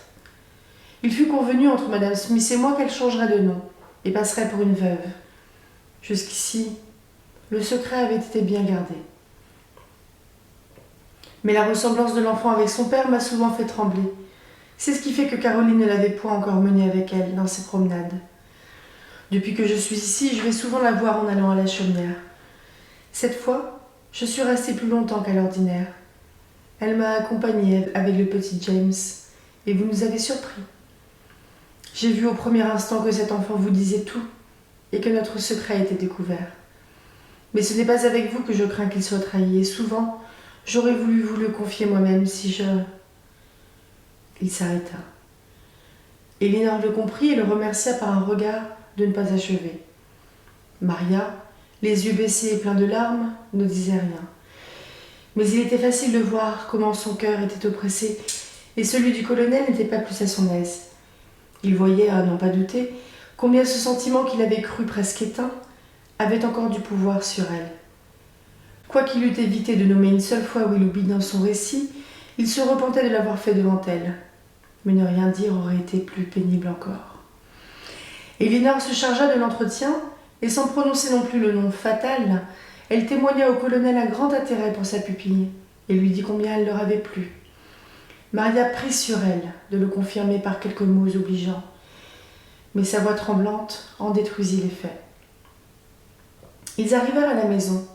Il fut convenu entre Madame Smith et moi qu'elle changerait de nom et passerait pour une veuve. Jusqu'ici, le secret avait été bien gardé. Mais la ressemblance de l'enfant avec son père m'a souvent fait trembler. C'est ce qui fait que Caroline ne l'avait point encore menée avec elle dans ses promenades. Depuis que je suis ici, je vais souvent la voir en allant à la chaumière. Cette fois, je suis restée plus longtemps qu'à l'ordinaire. Elle m'a accompagnée avec le petit James, et vous nous avez surpris. J'ai vu au premier instant que cet enfant vous disait tout, et que notre secret était découvert. Mais ce n'est pas avec vous que je crains qu'il soit trahi, et souvent, j'aurais voulu vous le confier moi-même si je... Il s'arrêta. Elinor le comprit et le remercia par un regard de ne pas achever. Maria, les yeux baissés et pleins de larmes, ne disait rien. Mais il était facile de voir comment son cœur était oppressé, et celui du colonel n'était pas plus à son aise. Il voyait, à n'en pas douter, combien ce sentiment qu'il avait cru presque éteint avait encore du pouvoir sur elle. Quoiqu'il eût évité de nommer une seule fois Willoughby dans son récit, il se repentait de l'avoir fait devant elle. Mais ne rien dire aurait été plus pénible encore. Elinor se chargea de l'entretien, et sans prononcer non plus le nom fatal, elle témoigna au colonel un grand intérêt pour sa pupille, et lui dit combien elle leur avait plu. Maria prit sur elle de le confirmer par quelques mots obligeants, mais sa voix tremblante en détruisit l'effet. Ils arrivèrent à la maison.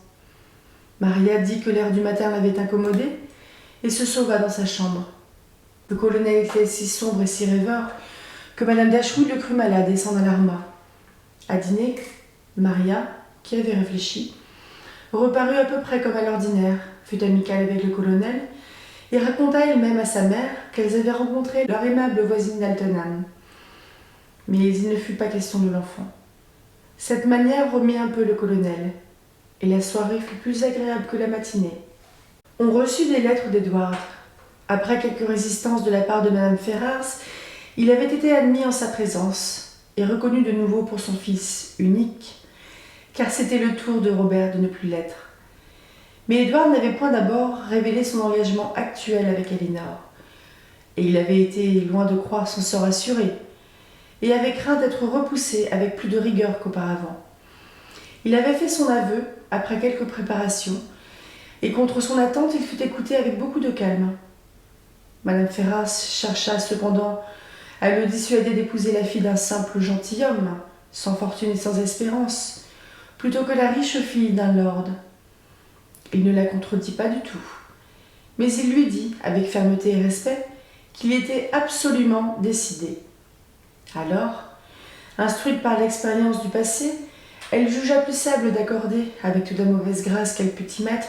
Maria dit que l'air du matin l'avait incommodée et se sauva dans sa chambre. Le colonel était si sombre et si rêveur que Madame Dashwood le crut malade et s'en alarma. À dîner, Maria, qui avait réfléchi, reparut à peu près comme à l'ordinaire, fut amicale avec le colonel et raconta elle-même à sa mère qu'elles avaient rencontré leur aimable voisine d'Altenham. Mais il ne fut pas question de l'enfant. Cette manière remit un peu le colonel, et la soirée fut plus agréable que la matinée. On reçut des lettres d'Edward. Après quelques résistances de la part de Madame Ferrars, il avait été admis en sa présence et reconnu de nouveau pour son fils unique, car c'était le tour de Robert de ne plus l'être. Mais Edward n'avait point d'abord révélé son engagement actuel avec Elinor, et il avait été loin de croire son sort assuré, et avait craint d'être repoussé avec plus de rigueur qu'auparavant. Il avait fait son aveu après quelques préparations, et contre son attente, il fut écouté avec beaucoup de calme. Madame Ferrars chercha cependant à le dissuader d'épouser la fille d'un simple gentilhomme, sans fortune et sans espérance, plutôt que la riche fille d'un lord. Il ne la contredit pas du tout, mais il lui dit, avec fermeté et respect, qu'il était absolument décidé. Alors, instruite par l'expérience du passé, elle jugea plus sable d'accorder, avec toute la mauvaise grâce qu'elle put y mettre,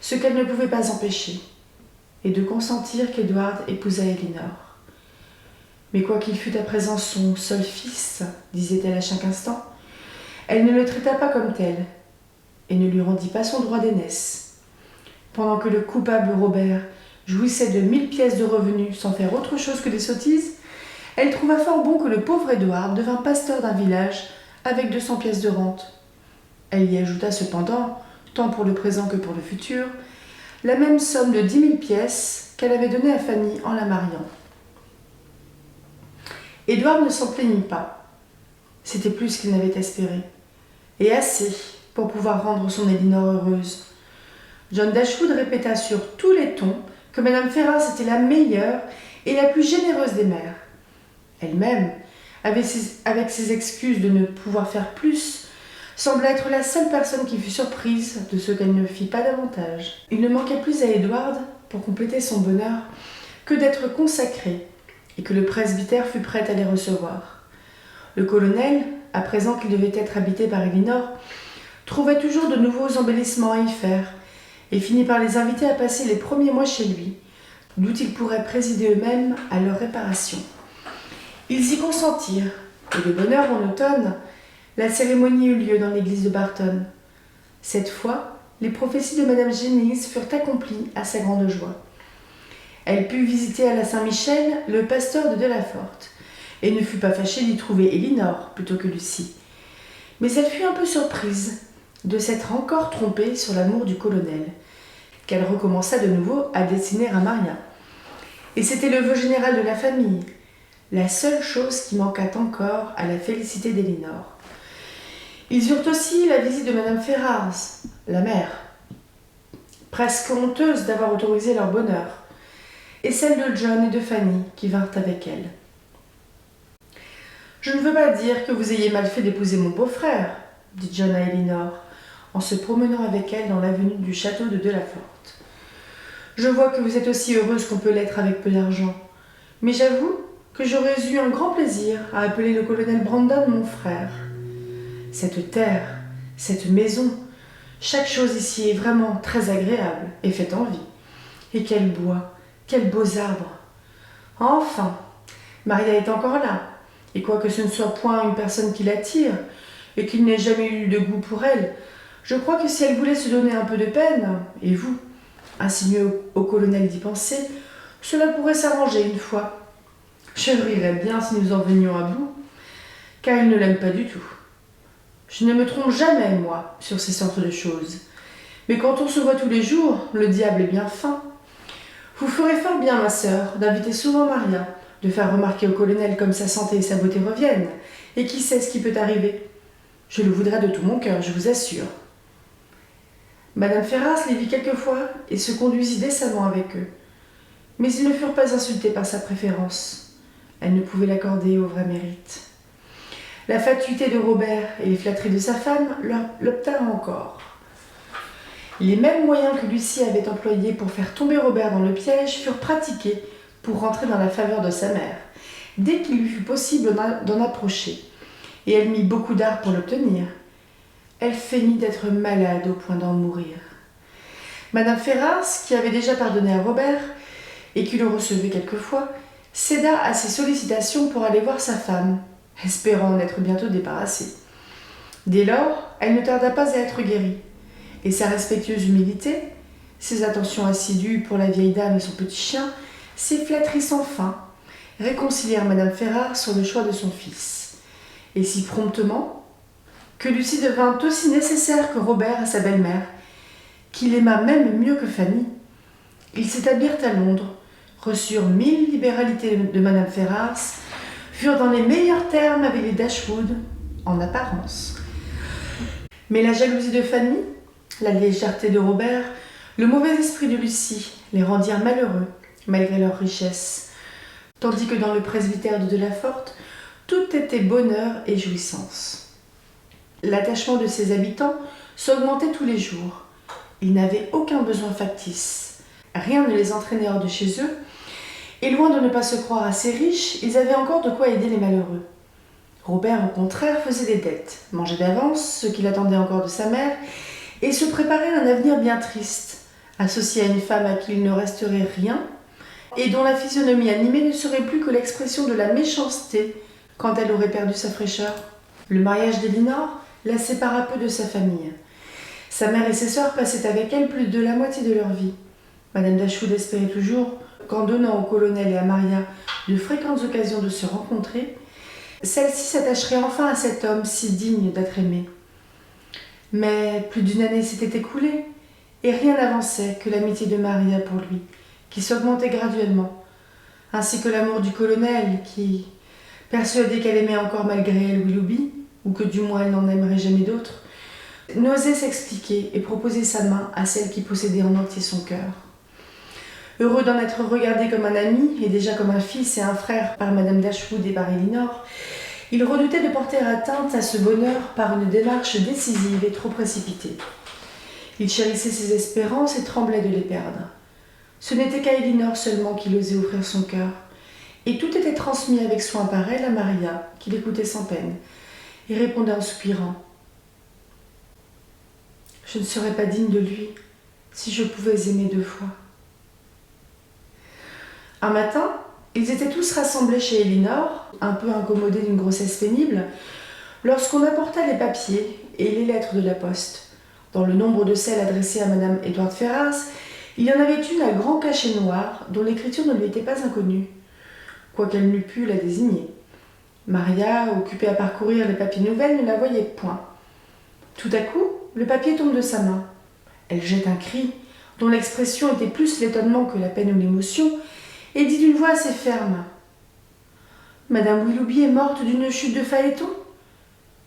ce qu'elle ne pouvait pas empêcher, et de consentir qu'Edward épousât Elinor. Mais quoiqu'il fût à présent son seul fils, disait-elle à chaque instant, elle ne le traita pas comme tel, et ne lui rendit pas son droit d'aînesse. Pendant que le coupable Robert jouissait de 1000 pièces de revenus sans faire autre chose que des sottises, elle trouva fort bon que le pauvre Edward devint pasteur d'un village avec 200 pièces de rente. Elle y ajouta cependant, tant pour le présent que pour le futur, la même somme de 10 000 pièces qu'elle avait donnée à Fanny en la mariant. Edward ne s'en plaignit pas. C'était plus qu'il n'avait espéré, et assez pour pouvoir rendre son Elinor heureuse. John Dashwood répéta sur tous les tons que Madame Ferrars était la meilleure et la plus généreuse des mères. Elle-même, avec ses excuses de ne pouvoir faire plus, semblait être la seule personne qui fut surprise de ce qu'elle ne fit pas davantage. Il ne manquait plus à Edward, pour compléter son bonheur, que d'être consacré, et que le presbytère fût prêt à les recevoir. Le colonel, à présent qu'il devait être habité par Elinor, trouvait toujours de nouveaux embellissements à y faire, et finit par les inviter à passer les premiers mois chez lui, d'où ils pourraient présider eux-mêmes à leur réparation. Ils y consentirent, et de bonne heure en automne, la cérémonie eut lieu dans l'église de Barton. Cette fois, les prophéties de Madame Jennings furent accomplies à sa grande joie. Elle put visiter à la Saint-Michel le pasteur de Delafort, et ne fut pas fâchée d'y trouver Elinor plutôt que Lucie. Mais elle fut un peu surprise de s'être encore trompée sur l'amour du colonel, qu'elle recommença de nouveau à dessiner à Maria. Et c'était le vœu général de la famille, la seule chose qui manqua encore à la félicité d'Elinor. Ils eurent aussi la visite de Madame Ferrars, la mère, presque honteuse d'avoir autorisé leur bonheur, et celle de John et de Fanny qui vinrent avec elle. « Je ne veux pas dire que vous ayez mal fait d'épouser mon beau-frère, dit John à Elinor, en se promenant avec elle dans l'avenue du château de Delafort. Je vois que vous êtes aussi heureuse qu'on peut l'être avec peu d'argent, mais j'avoue que j'aurais eu un grand plaisir à appeler le colonel Brandon mon frère. Cette terre, cette maison, chaque chose ici est vraiment très agréable et fait envie. Et quel bois, quels beaux arbres. Enfin, Maria est encore là, et quoique ce ne soit point une personne qui l'attire, et qu'il n'ait jamais eu de goût pour elle, je crois que si elle voulait se donner un peu de peine, et vous, ainsi mieux au colonel d'y penser, cela pourrait s'arranger une fois. Je rirais bien si nous en venions à bout, car il ne l'aime pas du tout. Je ne me trompe jamais, moi, sur ces sortes de choses. Mais quand on se voit tous les jours, le diable est bien fin. Vous ferez fort bien, ma sœur, d'inviter souvent Maria, de faire remarquer au colonel comme sa santé et sa beauté reviennent, et qui sait ce qui peut arriver. Je le voudrais de tout mon cœur, je vous assure. Madame Ferrars les vit quelquefois et se conduisit décemment avec eux. Mais ils ne furent pas insultés par sa préférence. Elle ne pouvait l'accorder au vrai mérite. La fatuité de Robert et les flatteries de sa femme l'obtinrent encore. Les mêmes moyens que Lucie avait employés pour faire tomber Robert dans le piège furent pratiqués pour rentrer dans la faveur de sa mère, dès qu'il lui fut possible d'en approcher, et elle mit beaucoup d'art pour l'obtenir. Elle feignit d'être malade au point d'en mourir. Madame Ferrars, qui avait déjà pardonné à Robert et qui le recevait quelquefois, céda à ses sollicitations pour aller voir sa femme, espérant en être bientôt débarrassée. Dès lors, elle ne tarda pas à être guérie, et sa respectueuse humilité, ses attentions assidues pour la vieille dame et son petit chien, ses flatteries sans fin, réconcilièrent Madame Ferrars sur le choix de son fils, et si promptement que Lucie devint aussi nécessaire que Robert à sa belle-mère, qu'il aima même mieux que Fanny. Ils s'établirent à Londres, reçurent 1000 libéralités de Madame Ferrars, furent dans les meilleurs termes avec les Dashwood, en apparence. Mais la jalousie de Fanny, la légèreté de Robert, le mauvais esprit de Lucie les rendirent malheureux, malgré leur richesse, tandis que dans le presbytère de Delaforte, tout était bonheur et jouissance. L'attachement de ses habitants s'augmentait tous les jours. Ils n'avaient aucun besoin factice. Rien ne les entraînait hors de chez eux, et loin de ne pas se croire assez riches, ils avaient encore de quoi aider les malheureux. Robert, au contraire, faisait des dettes, mangeait d'avance ce qu'il attendait encore de sa mère, et se préparait à un avenir bien triste, associé à une femme à qui il ne resterait rien, et dont la physionomie animée ne serait plus que l'expression de la méchanceté quand elle aurait perdu sa fraîcheur. Le mariage d'Elinor la sépara peu de sa famille. Sa mère et ses sœurs passaient avec elle plus de la moitié de leur vie. Madame Dashwood espérait toujours qu'en donnant au colonel et à Maria de fréquentes occasions de se rencontrer, celle-ci s'attacherait enfin à cet homme si digne d'être aimé. Mais plus d'une année s'était écoulée, et rien n'avançait que l'amitié de Maria pour lui, qui s'augmentait graduellement, ainsi que l'amour du colonel, qui, persuadé qu'elle aimait encore malgré elle Willoughby, ou que du moins elle n'en aimerait jamais d'autre, n'osait s'expliquer et proposer sa main à celle qui possédait en entier son cœur. Heureux d'en être regardé comme un ami, et déjà comme un fils et un frère par Madame Dashwood et par Elinor, il redoutait de porter atteinte à ce bonheur par une démarche décisive et trop précipitée. Il chérissait ses espérances et tremblait de les perdre. Ce n'était qu'à Elinor seulement qu'il osait offrir son cœur, et tout était transmis avec soin par elle à Maria, qui l'écoutait sans peine, et répondait en soupirant. « Je ne serais pas digne de lui si je pouvais aimer 2 fois. » Un matin, ils étaient tous rassemblés chez Elinor, un peu incommodés d'une grossesse pénible, lorsqu'on apporta les papiers et les lettres de la poste. Dans le nombre de celles adressées à Madame Edward Ferrars, il y en avait une à grand cachet noir, dont l'écriture ne lui était pas inconnue, quoiqu'elle n'eût pu la désigner. Maria, occupée à parcourir les papiers nouvelles, ne la voyait point. Tout à coup, le papier tombe de sa main. Elle jette un cri, dont l'expression était plus l'étonnement que la peine ou l'émotion, et dit d'une voix assez ferme. « Madame Willoughby est morte d'une chute de phaéton.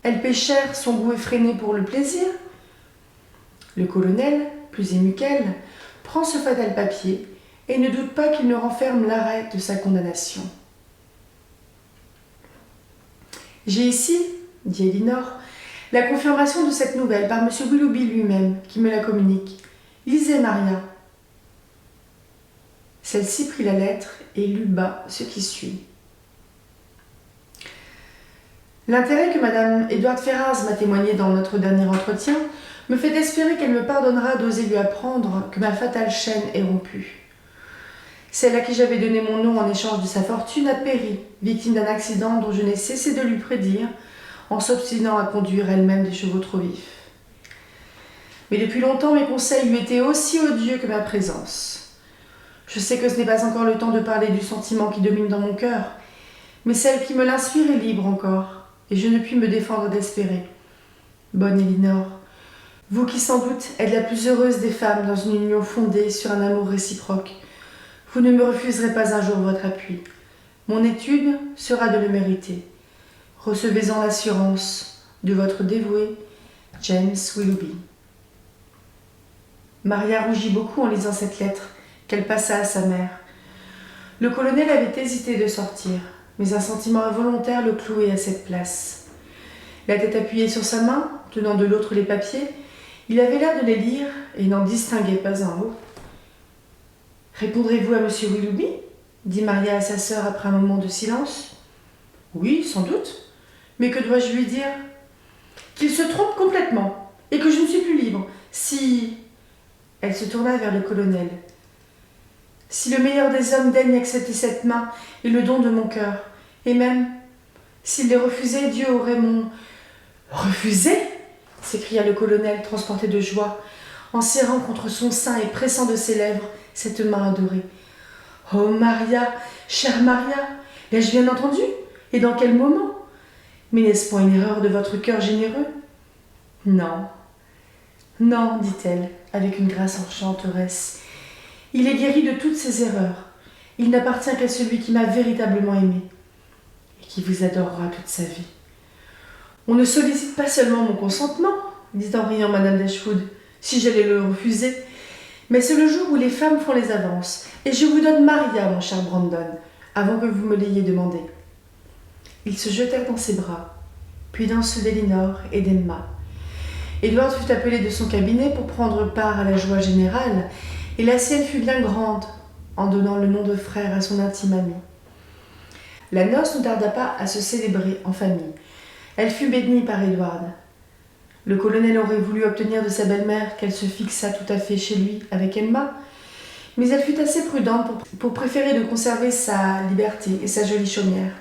Elle péchère son goût effréné pour le plaisir. » Le colonel, plus ému qu'elle, prend ce fatal papier et ne doute pas qu'il ne renferme l'arrêt de sa condamnation. « J'ai ici, dit Elinor, la confirmation de cette nouvelle par M. Willoughby lui-même, qui me la communique. Lisez, Maria. » Celle-ci prit la lettre et lut bas ce qui suit. L'intérêt que Madame Edward Ferrars m'a témoigné dans notre dernier entretien me fait espérer qu'elle me pardonnera d'oser lui apprendre que ma fatale chaîne est rompue. Celle à qui j'avais donné mon nom en échange de sa fortune a péri, victime d'un accident dont je n'ai cessé de lui prédire, en s'obstinant à conduire elle-même des chevaux trop vifs. Mais depuis longtemps, mes conseils lui étaient aussi odieux que ma présence. Je sais que ce n'est pas encore le temps de parler du sentiment qui domine dans mon cœur, mais celle qui me l'inspire est libre encore, et je ne puis me défendre d'espérer. Bonne Elinor, vous qui sans doute êtes la plus heureuse des femmes dans une union fondée sur un amour réciproque, vous ne me refuserez pas un jour votre appui. Mon étude sera de le mériter. Recevez-en l'assurance de votre dévoué James Willoughby. Maria rougit beaucoup en lisant cette lettre qu'elle passa à sa mère. Le colonel avait hésité de sortir, mais un sentiment involontaire le clouait à cette place. La tête appuyée sur sa main, tenant de l'autre les papiers, il avait l'air de les lire et n'en distinguait pas un mot. « Répondrez-vous à M. Willoughby » dit Maria à sa sœur après un moment de silence. « Oui, sans doute. Mais que dois-je lui dire ? Qu'il se trompe complètement et que je ne suis plus libre. Si... » Elle se tourna vers le colonel. « Si le meilleur des hommes daigne accepter cette main et le don de mon cœur, et même, s'il les refusait, Dieu aurait mon... » « Refusé ?» s'écria le colonel, transporté de joie, en serrant contre son sein et pressant de ses lèvres cette main adorée. « Oh Maria, chère Maria, l'ai-je bien entendu? Et dans quel moment? Mais n'est-ce point une erreur de votre cœur généreux? » « Non, non, dit-elle, avec une grâce enchanteresse. Il est guéri de toutes ses erreurs. Il n'appartient qu'à celui qui m'a véritablement aimé et qui vous adorera toute sa vie. On ne sollicite pas seulement mon consentement, dit en riant Madame Dashwood, si j'allais le refuser, mais c'est le jour où les femmes font les avances, et je vous donne Maria, mon cher Brandon, avant que vous me l'ayez demandé. Ils se jetèrent dans ses bras, puis dans ceux d'Elinor et d'Emma. Edward fut appelé de son cabinet pour prendre part à la joie générale, et la sienne fut bien grande, en donnant le nom de frère à son intime ami. La noce ne tarda pas à se célébrer en famille. Elle fut bénie par Edward. Le colonel aurait voulu obtenir de sa belle-mère qu'elle se fixât tout à fait chez lui avec Emma, mais elle fut assez prudente pour préférer de conserver sa liberté et sa jolie chaumière,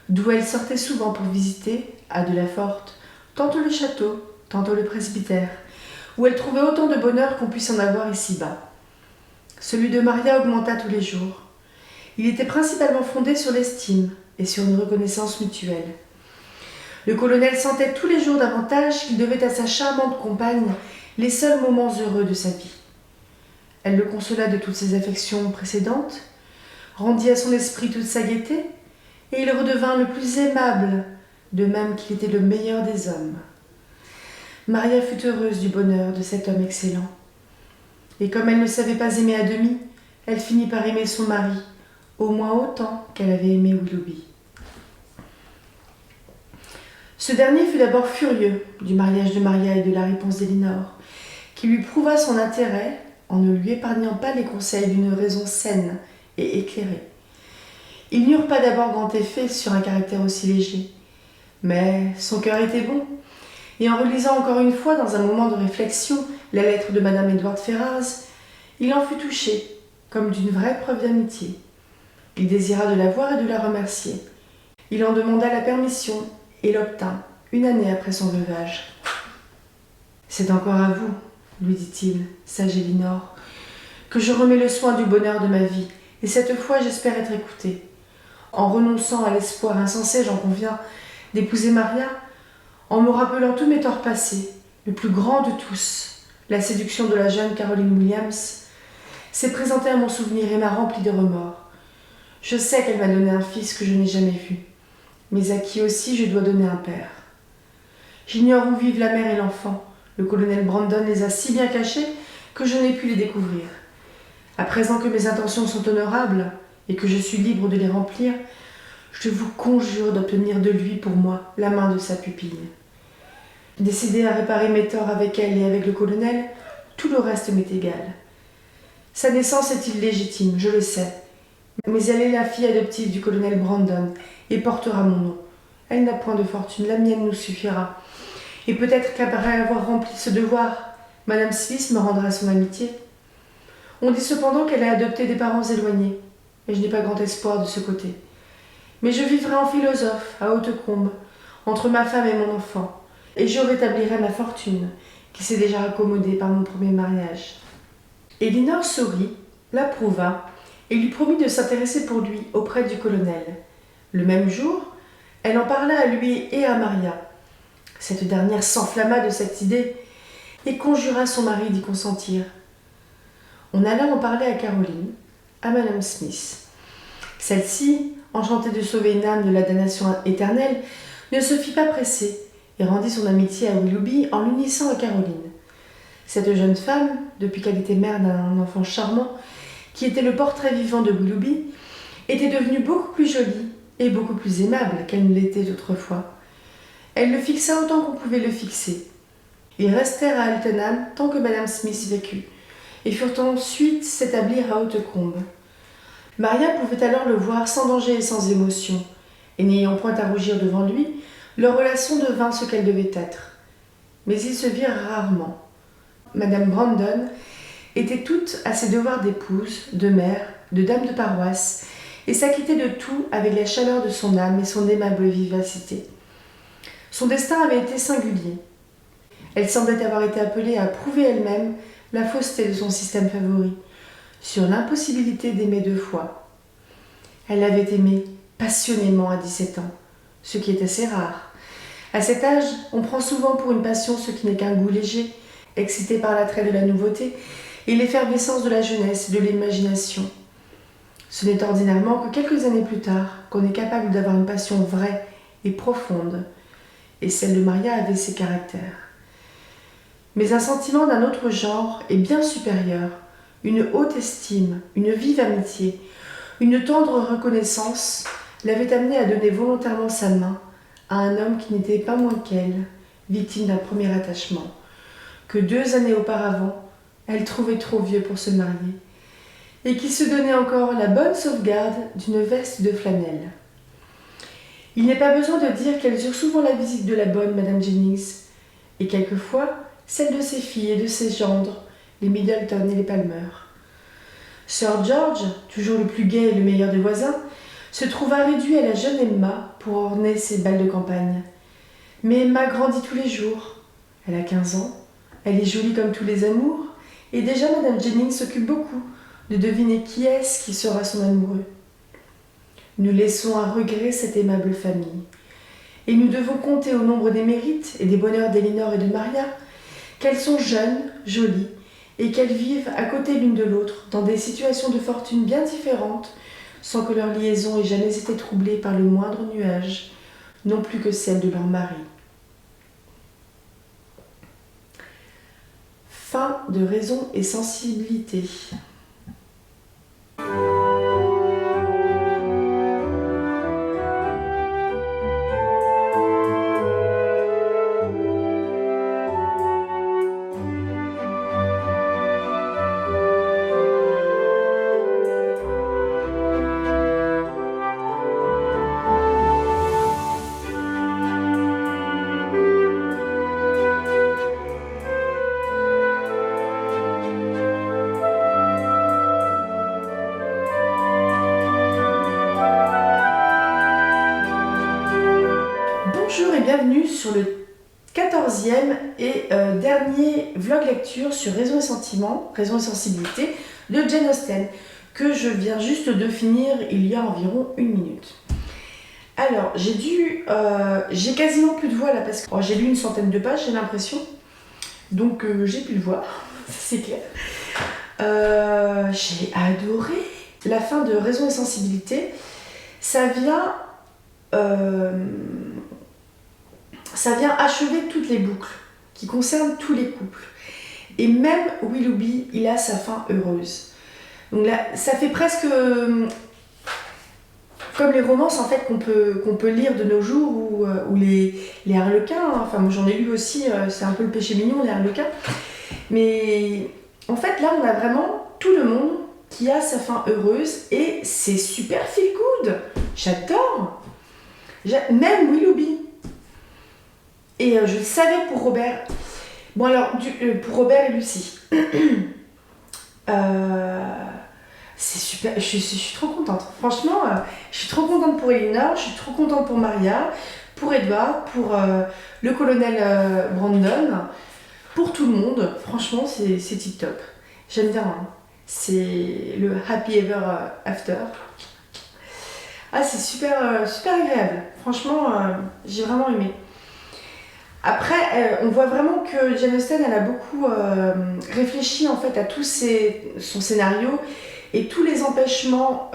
d'où elle sortait souvent pour visiter, à de la Forte, tantôt le château, tantôt le presbytère, où elle trouvait autant de bonheur qu'on puisse en avoir ici-bas. Celui de Maria augmenta tous les jours. Il était principalement fondé sur l'estime et sur une reconnaissance mutuelle. Le colonel sentait tous les jours davantage qu'il devait à sa charmante compagne les seuls moments heureux de sa vie. Elle le consola de toutes ses affections précédentes, rendit à son esprit toute sa gaieté, et il redevint le plus aimable, de même qu'il était le meilleur des hommes. Maria fut heureuse du bonheur de cet homme excellent. Et comme elle ne savait pas aimer à demi, elle finit par aimer son mari, au moins autant qu'elle avait aimé Willoughby. Ce dernier fut d'abord furieux du mariage de Maria et de la réponse d'Elinor, qui lui prouva son intérêt en ne lui épargnant pas les conseils d'une raison saine et éclairée. Ils n'eurent pas d'abord grand effet sur un caractère aussi léger, mais son cœur était bon, et en relisant encore une fois dans un moment de réflexion la lettre de Madame Edward Ferrars, il en fut touché, comme d'une vraie preuve d'amitié. Il désira de la voir et de la remercier. Il en demanda la permission et l'obtint, une année après son veuvage. « C'est encore à vous, lui dit-il, sage Elinor, que je remets le soin du bonheur de ma vie, et cette fois j'espère être écoutée. En renonçant à l'espoir insensé, j'en conviens, d'épouser Maria, en me rappelant tous mes torts passés, le plus grand de tous, la séduction de la jeune Caroline Williams, s'est présentée à mon souvenir et m'a rempli de remords. Je sais qu'elle m'a donné un fils que je n'ai jamais vu, mais à qui aussi je dois donner un père. J'ignore où vivent la mère et l'enfant. Le colonel Brandon les a si bien cachés que je n'ai pu les découvrir. À présent que mes intentions sont honorables et que je suis libre de les remplir, je vous conjure d'obtenir de lui pour moi la main de sa pupille. Décidé à réparer mes torts avec elle et avec le colonel, tout le reste m'est égal. Sa naissance est illégitime, je le sais, mais elle est la fille adoptive du colonel Brandon et portera mon nom. Elle n'a point de fortune, la mienne nous suffira. Et peut-être qu'après avoir rempli ce devoir, Madame Smith me rendra son amitié. On dit cependant qu'elle a adopté des parents éloignés, et je n'ai pas grand espoir de ce côté. Mais je vivrai en philosophe, à Hautecombe, entre ma femme et mon enfant, et je rétablirai ma fortune, qui s'est déjà raccommodée par mon premier mariage. » Elinor sourit, l'approuva, et lui promit de s'intéresser pour lui auprès du colonel. Le même jour, elle en parla à lui et à Maria. Cette dernière s'enflamma de cette idée et conjura son mari d'y consentir. On alla en parler à Caroline, à Madame Smith. Celle-ci, enchantée de sauver une âme de la damnation éternelle, ne se fit pas presser et rendit son amitié à Willoughby en l'unissant à Caroline. Cette jeune femme, depuis qu'elle était mère d'un enfant charmant, qui était le portrait vivant de Willoughby, était devenue beaucoup plus jolie et beaucoup plus aimable qu'elle ne l'était autrefois. Elle le fixa autant qu'on pouvait le fixer. Ils restèrent à Altenham tant que Madame Smith vécut, et furent ensuite s'établir à Hautecombe. Maria pouvait alors le voir sans danger et sans émotion, et n'ayant point à rougir devant lui, leur relation devint ce qu'elle devait être. Mais ils se virent rarement. Madame Brandon était toute à ses devoirs d'épouse, de mère, de dame de paroisse, et s'acquittait de tout avec la chaleur de son âme et son aimable vivacité. Son destin avait été singulier. Elle semblait avoir été appelée à prouver elle-même la fausseté de son système favori, sur l'impossibilité d'aimer deux fois. Elle l'avait aimé passionnément à 17 ans, ce qui est assez rare. À cet âge, on prend souvent pour une passion ce qui n'est qu'un goût léger, excité par l'attrait de la nouveauté et l'effervescence de la jeunesse et de l'imagination. Ce n'est ordinairement que quelques années plus tard qu'on est capable d'avoir une passion vraie et profonde, et celle de Maria avait ses caractères. Mais un sentiment d'un autre genre est bien supérieur, une haute estime, une vive amitié, une tendre reconnaissance l'avait amenée à donner volontairement sa main à un homme qui n'était pas moins qu'elle, victime d'un premier attachement, que 2 années auparavant, elle trouvait trop vieux pour se marier, et qui se donnait encore la bonne sauvegarde d'une veste de flanelle. Il n'est pas besoin de dire qu'elles eurent souvent la visite de la bonne Madame Jennings, et quelquefois celle de ses filles et de ses gendres, les Middleton et les Palmer. Sir George, toujours le plus gai et le meilleur des voisins, se trouva réduit à la jeune Emma pour orner ses bals de campagne. Mais Emma grandit tous les jours. Elle a 15 ans, elle est jolie comme tous les amours, et déjà Madame Jennings s'occupe beaucoup de deviner qui est-ce qui sera son amoureux. Nous laissons à regret cette aimable famille, et nous devons compter au nombre des mérites et des bonheurs d'Elinor et de Maria qu'elles sont jeunes, jolies, et qu'elles vivent à côté l'une de l'autre dans des situations de fortune bien différentes, sans que leur liaison ait jamais été troublée par le moindre nuage, non plus que celle de leur mari. Fin de Raison et sensibilité. Bonjour et bienvenue sur le 14e et dernier vlog lecture sur Raison et Sentiment, Raison et Sensibilité de Jane Austen, que je viens juste de finir il y a environ 1 minute. Alors, j'ai quasiment plus de voix là parce que j'ai lu une centaine de pages, j'ai l'impression, donc j'ai plus de voix, c'est clair. J'ai adoré la fin de Raison et Sensibilité. Ça vient achever toutes les boucles qui concernent tous les couples. Et même Willoughby, il a sa fin heureuse. Donc là, ça fait presque comme les romances en fait qu'on peut lire de nos jours ou les harlequins. Enfin, moi j'en ai lu aussi, c'est un peu le péché mignon, les harlequins. Mais en fait, là, on a vraiment tout le monde qui a sa fin heureuse et c'est super feel good. J'adore. Même Willoughby. Et je le savais pour Robert. Bon alors, pour Robert et Lucie. C'est super, je suis trop contente. Franchement, je suis trop contente pour Elinor, je suis trop contente pour Maria, pour Edward, pour le colonel Brandon, pour tout le monde. Franchement, c'est tip top. J'aime bien. Hein. C'est le happy ever after. Ah, c'est super, super agréable. Franchement, j'ai vraiment aimé. Après, on voit vraiment que Jane Austen, elle a beaucoup réfléchi en fait à son scénario et tous les empêchements,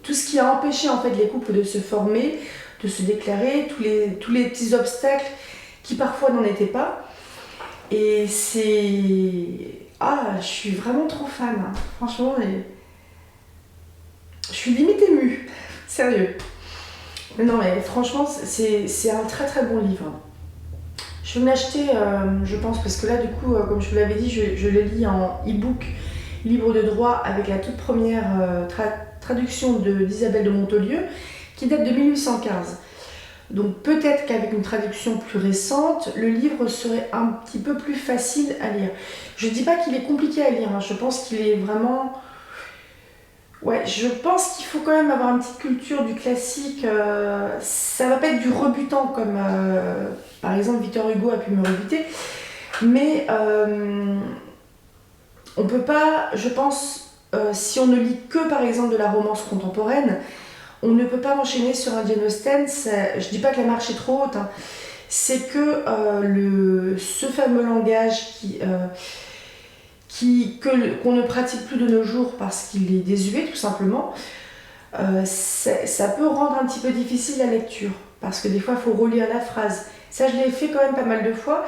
tout ce qui a empêché en fait les couples de se former, de se déclarer, tous les petits obstacles qui parfois n'en étaient pas. Et je suis vraiment trop fan, hein. Franchement, je suis limite émue, sérieux. Non mais franchement, c'est un très très bon livre. Je vais me l'acheter, je pense, parce que là du coup, comme je vous l'avais dit, je le lis en e-book, libre de droit, avec la toute première traduction d'Isabelle de Montolieu, qui date de 1815. Donc peut-être qu'avec une traduction plus récente, le livre serait un petit peu plus facile à lire. Je dis pas qu'il est compliqué à lire, hein. Je pense qu'il est vraiment... Ouais, je pense qu'il faut quand même avoir une petite culture du classique. Ça va pas être du rebutant comme par exemple Victor Hugo a pu me rebuter. Mais on peut pas, je pense, si on ne lit que par exemple de la romance contemporaine, on ne peut pas enchaîner sur un Jane Austen. Je dis pas que la marche est trop haute, hein. C'est que ce fameux langage qu'on ne pratique plus de nos jours parce qu'il est désuet tout simplement, ça peut rendre un petit peu difficile la lecture. Parce que des fois, il faut relire la phrase. Ça, je l'ai fait quand même pas mal de fois.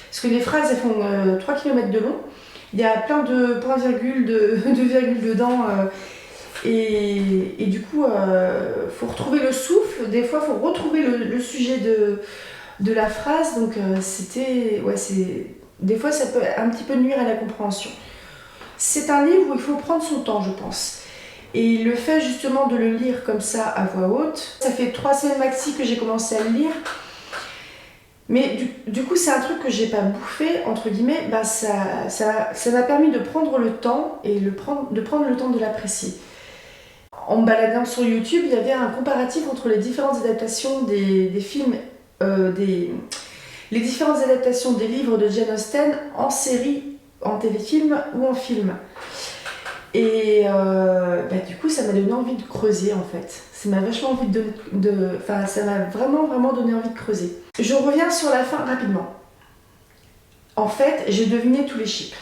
Parce que les phrases, elles font 3 km de long. Il y a plein de points-virgules, de virgules dedans. Et du coup, faut retrouver le souffle. Des fois, il faut retrouver le sujet de la phrase. Donc, des fois, ça peut un petit peu nuire à la compréhension. C'est un livre où il faut prendre son temps, je pense. Et le fait justement de le lire comme ça à voix haute, ça fait 3 semaines maxi que j'ai commencé à le lire. Mais du coup, c'est un truc que j'ai pas bouffé, entre guillemets, ça m'a permis de prendre le temps et de prendre le temps de l'apprécier. En me baladant sur YouTube, il y avait un comparatif entre les différentes adaptations des films, les différentes adaptations des livres de Jane Austen en série, en téléfilm ou en film. Et du coup, ça m'a donné envie de creuser en fait. Ça m'a vachement envie ça m'a vraiment donné envie de creuser. Je reviens sur la fin rapidement. En fait, j'ai deviné tous les chips.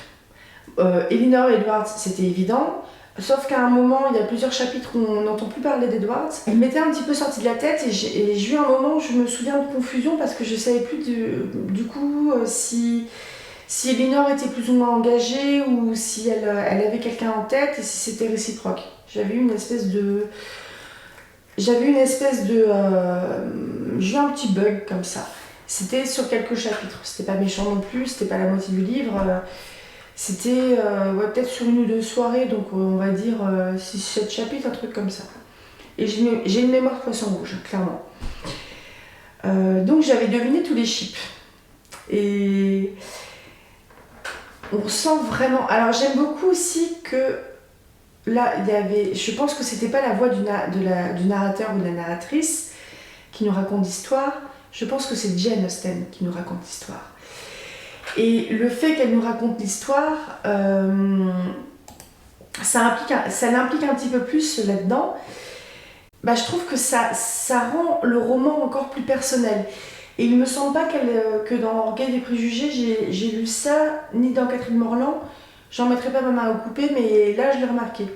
Elinor Edwards, c'était évident. Sauf qu'à un moment, il y a plusieurs chapitres où on n'entend plus parler d'Edwards. Elle m'était un petit peu sortie de la tête et j'ai eu un moment où je me souviens de confusion parce que je savais plus du coup si Elinor était plus ou moins engagée ou si elle avait quelqu'un en tête et si c'était réciproque. J'avais eu une espèce de... J'ai eu un petit bug comme ça. C'était sur quelques chapitres. C'était pas méchant non plus, c'était pas la moitié du livre. C'était peut-être sur 1 ou 2 soirées, donc on va dire 6-7 chapitres, un truc comme ça. Et j'ai une mémoire de poisson rouge, clairement. Donc j'avais deviné tous les chips. Et on sent vraiment... Alors j'aime beaucoup aussi que là, je pense que c'était pas la voix du narrateur ou de la narratrice qui nous raconte l'histoire. Je pense que c'est Jane Austen qui nous raconte l'histoire. Et le fait qu'elle nous raconte l'histoire, ça l'implique un petit peu plus là-dedans. Je trouve que ça rend le roman encore plus personnel. Et il me semble pas que dans Orgueil et préjugés, j'ai lu ça, ni dans Catherine Morland. J'en mettrai pas ma main au coupé, mais là je l'ai remarqué.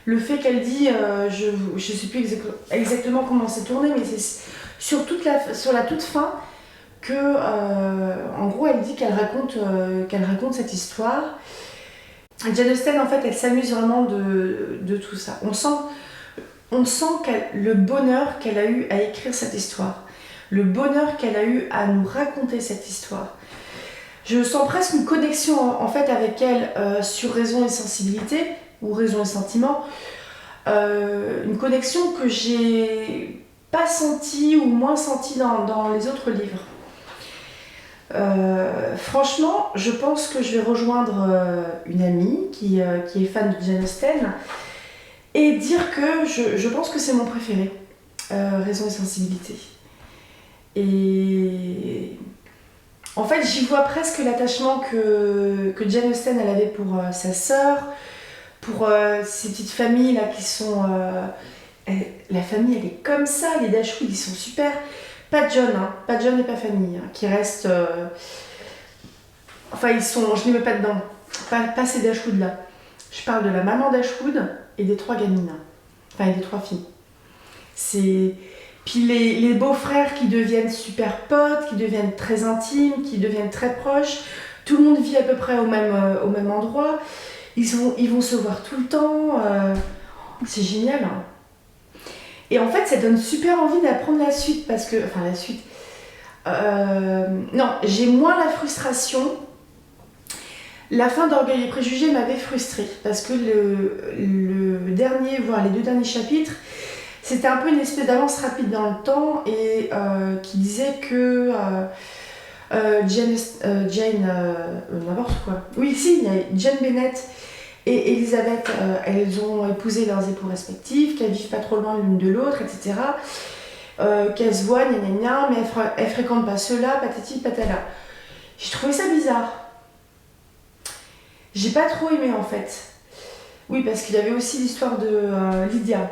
Le fait qu'elle dit, je sais plus exactement comment c'est tourné, mais c'est sur la toute fin que, en gros, elle dit qu'elle raconte cette histoire. Jane Austen, en fait, elle s'amuse vraiment de tout ça. On sent le bonheur qu'elle a eu à écrire cette histoire, le bonheur qu'elle a eu à nous raconter cette histoire. Je sens presque une connexion en fait avec elle sur Raison et sensibilité, ou Raison et sentiment, une connexion que j'ai pas sentie ou moins sentie dans les autres livres. Franchement, je pense que je vais rejoindre une amie qui est fan de Jane Austen et dire que je pense que c'est mon préféré, Raison et sensibilité. Et en fait, j'y vois presque l'attachement que Jane Austen elle avait pour sa sœur, pour ces petites familles là qui sont... la famille elle est comme ça, les Dashwood ils sont super. Pas John, hein, pas John et pas Fanny, hein, qui restent... Enfin ils sont... Je les mets pas dedans, pas ces Dashwood là. Je parle de la maman Dashwood et des 3 gamines. Enfin et des 3 filles. C'est... Puis les beaux-frères qui deviennent super potes, qui deviennent très intimes, qui deviennent très proches. Tout le monde vit à peu près au même endroit. Ils vont se voir tout le temps. C'est génial. Hein. Et en fait, ça donne super envie d'apprendre la suite. Parce que... Enfin, la suite... non, j'ai moins la frustration. La fin d'Orgueil et préjugés m'avait frustrée. Parce que le dernier, voire les 2 derniers chapitres... C'était un peu une espèce d'avance rapide dans le temps et qui disait que n'importe quoi. Oui, si, il y a Jane Bennett et Elizabeth, elles ont épousé leurs époux respectifs, qu'elles vivent pas trop loin l'une de l'autre, etc. Qu'elles se voient, gna gna gna, mais elles fréquentent pas ceux-là, patati patala. J'ai trouvé ça bizarre. J'ai pas trop aimé en fait. Oui, parce qu'il y avait aussi l'histoire de Lydia.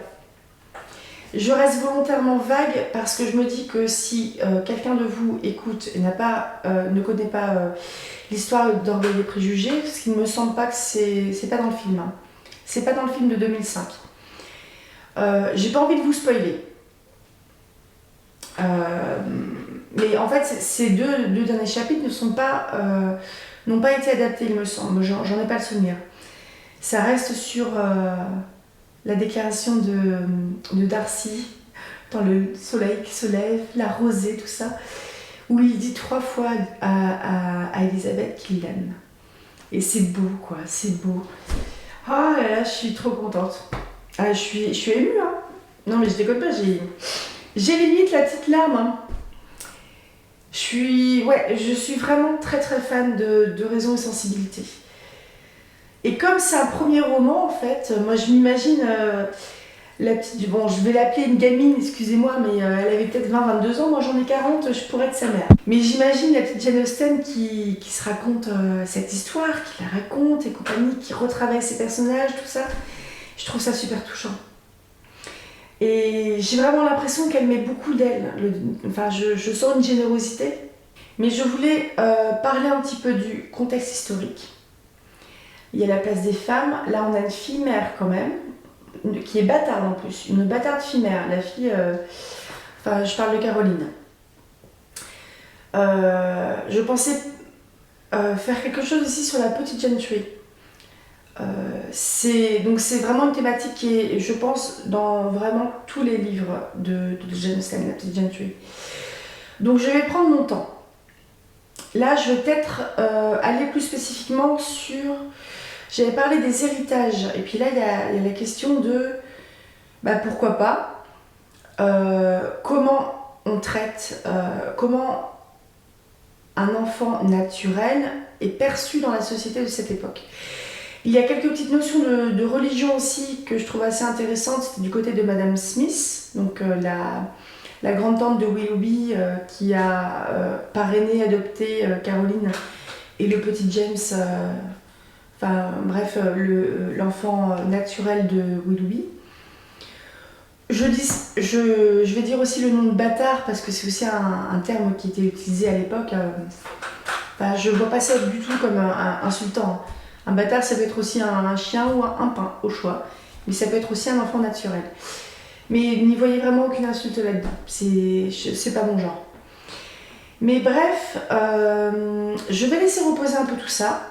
Je reste volontairement vague parce que je me dis que si quelqu'un de vous écoute et ne connaît pas l'histoire d'Orgueil et Préjugés, ce qui ne me semble pas que c'est pas dans le film. Hein. C'est pas dans le film de 2005. J'ai pas envie de vous spoiler. Mais en fait, ces deux derniers chapitres n'ont pas été adaptés, il me semble. J'en ai pas le souvenir. Ça reste sur la déclaration de Darcy dans le soleil qui se lève, la rosée, tout ça, où il dit 3 fois à Elisabeth qu'il l'aime. Et c'est beau, quoi, c'est beau. Ah là là, je suis trop contente. Ah, je suis émue, hein. Non mais je déconne pas, j'ai limite la petite larme, hein. Je suis vraiment très très fan de Raison et Sensibilité. Et comme c'est un premier roman, en fait, moi je m'imagine la petite... Bon, je vais l'appeler une gamine, excusez-moi, mais elle avait peut-être 20-22 ans, moi j'en ai 40, je pourrais être sa mère. Mais j'imagine la petite Jane Austen qui se raconte cette histoire, qui la raconte et compagnie, qui retravaille ses personnages, tout ça. Je trouve ça super touchant. Et j'ai vraiment l'impression qu'elle met beaucoup d'elle. Enfin, je sens une générosité. Mais je voulais parler un petit peu du contexte historique. Il y a la place des femmes. Là, on a une fille mère quand même, qui est bâtarde en plus. Une bâtarde fille mère. La fille... Enfin, je parle de Caroline. Je pensais faire quelque chose aussi sur la petite gentry. C'est vraiment une thématique qui est, je pense, dans vraiment tous les livres de Jane Austen, la petite gentry. Donc je vais prendre mon temps. Là, je vais peut-être aller plus spécifiquement sur... J'avais parlé des héritages, et puis là, il y a la question de... pourquoi pas comment on traite... comment un enfant naturel est perçu dans la société de cette époque. Il y a quelques petites notions de religion aussi que je trouve assez intéressantes. C'était du côté de Madame Smith, donc la grande-tante de Willoughby qui a parrainé, adopté Caroline et le petit James, l'enfant naturel de Willoughby. Je vais dire aussi le nom de bâtard parce que c'est aussi un terme qui était utilisé à l'époque. Je ne vois pas ça du tout comme insultant. Un bâtard, ça peut être aussi un chien ou un pain, au choix. Mais ça peut être aussi un enfant naturel. Mais n'y voyez vraiment aucune insulte là-dedans. C'est pas mon genre. Mais bref, je vais laisser reposer un peu tout ça.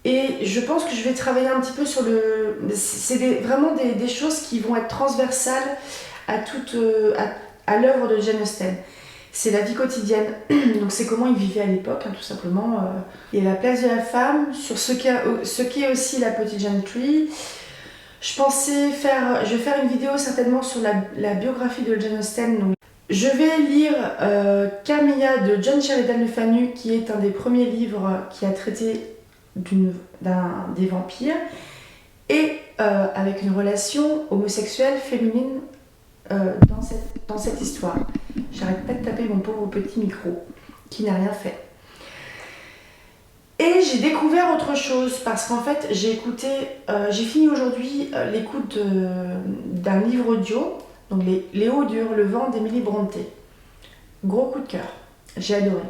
Et je pense que je vais travailler un petit peu sur le... C'est vraiment des choses qui vont être transversales à l'œuvre de Jane Austen. C'est la vie quotidienne, donc c'est comment ils vivaient à l'époque, hein, tout simplement. Il y a la place de la femme, sur ce qu'est aussi la petite gentry. Je vais faire une vidéo certainement sur la biographie de Jane Austen. Donc, je vais lire Carmilla de John Sheridan Le Fanu, qui est un des premiers livres qui a traité des vampires, et avec une relation homosexuelle féminine dans cette histoire. J'arrête pas de taper mon pauvre petit micro qui n'a rien fait. Et j'ai découvert autre chose parce qu'en fait j'ai fini aujourd'hui l'écoute d'un livre audio, donc Les Hauts du Hurlevent d'Emily Brontë. Gros coup de cœur, j'ai adoré.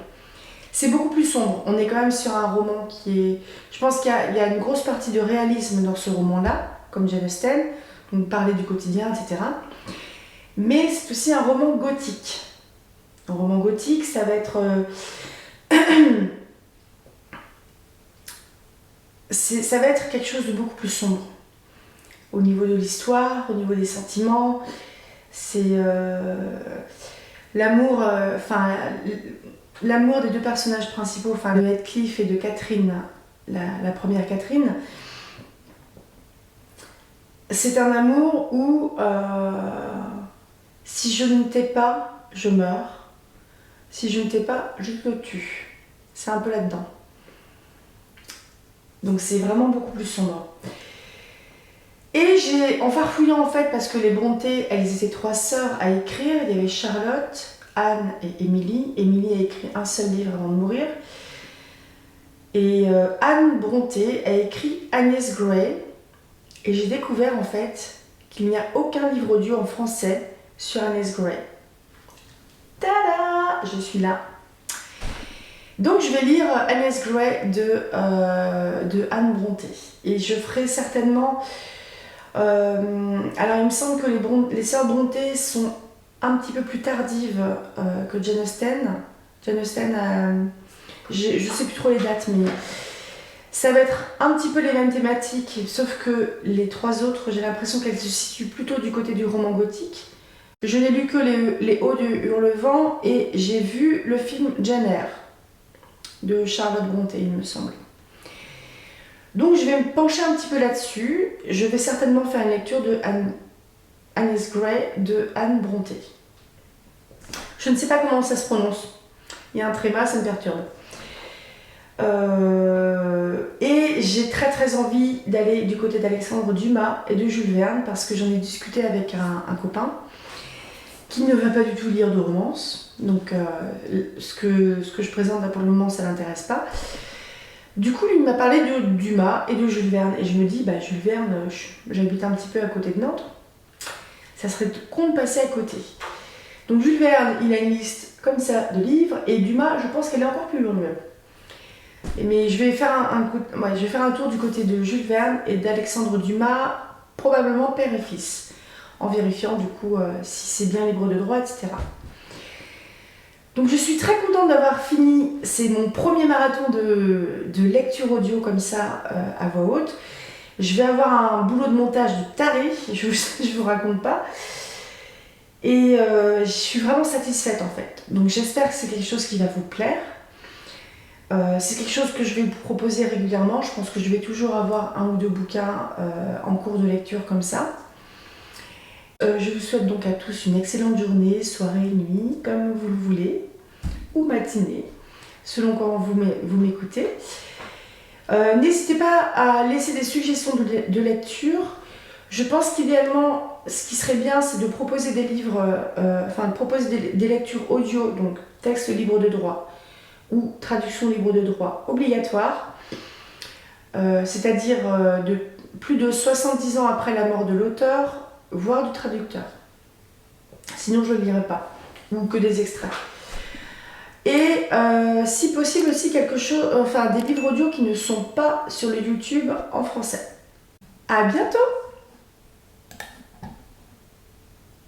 C'est beaucoup plus sombre, on est quand même sur un roman qui est... Je pense qu'il y a une grosse partie de réalisme dans ce roman-là, comme Jane Austen, donc parler du quotidien, etc. Mais c'est aussi un roman gothique. Un roman gothique, ça va être... ça va être quelque chose de beaucoup plus sombre. Au niveau de l'histoire, au niveau des sentiments. C'est l'amour... l'amour des deux personnages principaux, de Heathcliff et de Catherine, la première Catherine. C'est un amour où si je ne t'ai pas, je meurs. Si je ne t'ai pas, je te tue. C'est un peu là-dedans. Donc c'est vraiment beaucoup plus sombre. Et en farfouillant en fait, parce que les Brontë, elles étaient 3 sœurs à écrire. Il y avait Charlotte, Anne et Émilie. Émilie a écrit un seul livre avant de mourir. Et Anne Brontë a écrit Agnès Grey. Et j'ai découvert en fait qu'il n'y a aucun livre audio en français sur Agnès Grey. Tada! Je suis là. Donc je vais lire Agnès Grey de Anne Brontë. Et je ferai certainement... alors il me semble que les sœurs Brontë sont un petit peu plus tardives que Jane Austen. Jane Austen, je sais plus trop les dates, mais ça va être un petit peu les mêmes thématiques, sauf que les 3 autres, j'ai l'impression qu'elles se situent plutôt du côté du roman gothique. Je n'ai lu que les Hauts de Hurlevent et j'ai vu le film Jane Eyre de Charlotte Brontë, il me semble. Donc je vais me pencher un petit peu là-dessus. Je vais certainement faire une lecture de Agnès Grey de Anne Brontë. Je ne sais pas comment ça se prononce. Il y a un tréma, ça me perturbe. Et j'ai très envie d'aller du côté d'Alexandre Dumas et de Jules Verne parce que j'en ai discuté avec un copain qui ne va pas du tout lire de romance. Donc ce que je présente là pour le moment, ça l'intéresse pas. Du coup, lui m'a parlé de Dumas et de Jules Verne. Et je me dis, Jules Verne, j'habite un petit peu à côté de Nantes. Ça serait con de passer à côté. Donc Jules Verne, il a une liste comme ça de livres. Et Dumas, je pense qu'elle est encore plus lourde même. Mais je vais faire un tour du côté de Jules Verne et d'Alexandre Dumas, probablement père et fils. En vérifiant du coup si c'est bien libre de droit, etc. Donc je suis très contente d'avoir fini, c'est mon premier marathon de lecture audio comme ça à voix haute. Je vais avoir un boulot de montage de taré, je vous raconte pas. Et je suis vraiment satisfaite en fait. Donc j'espère que c'est quelque chose qui va vous plaire. C'est quelque chose que je vais vous proposer régulièrement. Je pense que je vais toujours avoir 1 ou 2 bouquins en cours de lecture comme ça. Je vous souhaite donc à tous une excellente journée, soirée, nuit, comme vous le voulez, ou matinée, selon quand vous m'écoutez. N'hésitez pas à laisser des suggestions de lecture. Je pense qu'idéalement, ce qui serait bien, c'est de proposer des livres, de proposer des lectures audio, donc texte libre de droit ou traduction libre de droit obligatoire, c'est-à-dire de plus de 70 ans après la mort de l'auteur, voire du traducteur. Sinon, je ne lirai pas, ou que des extraits. Et si possible aussi des livres audio qui ne sont pas sur le YouTube en français. À bientôt!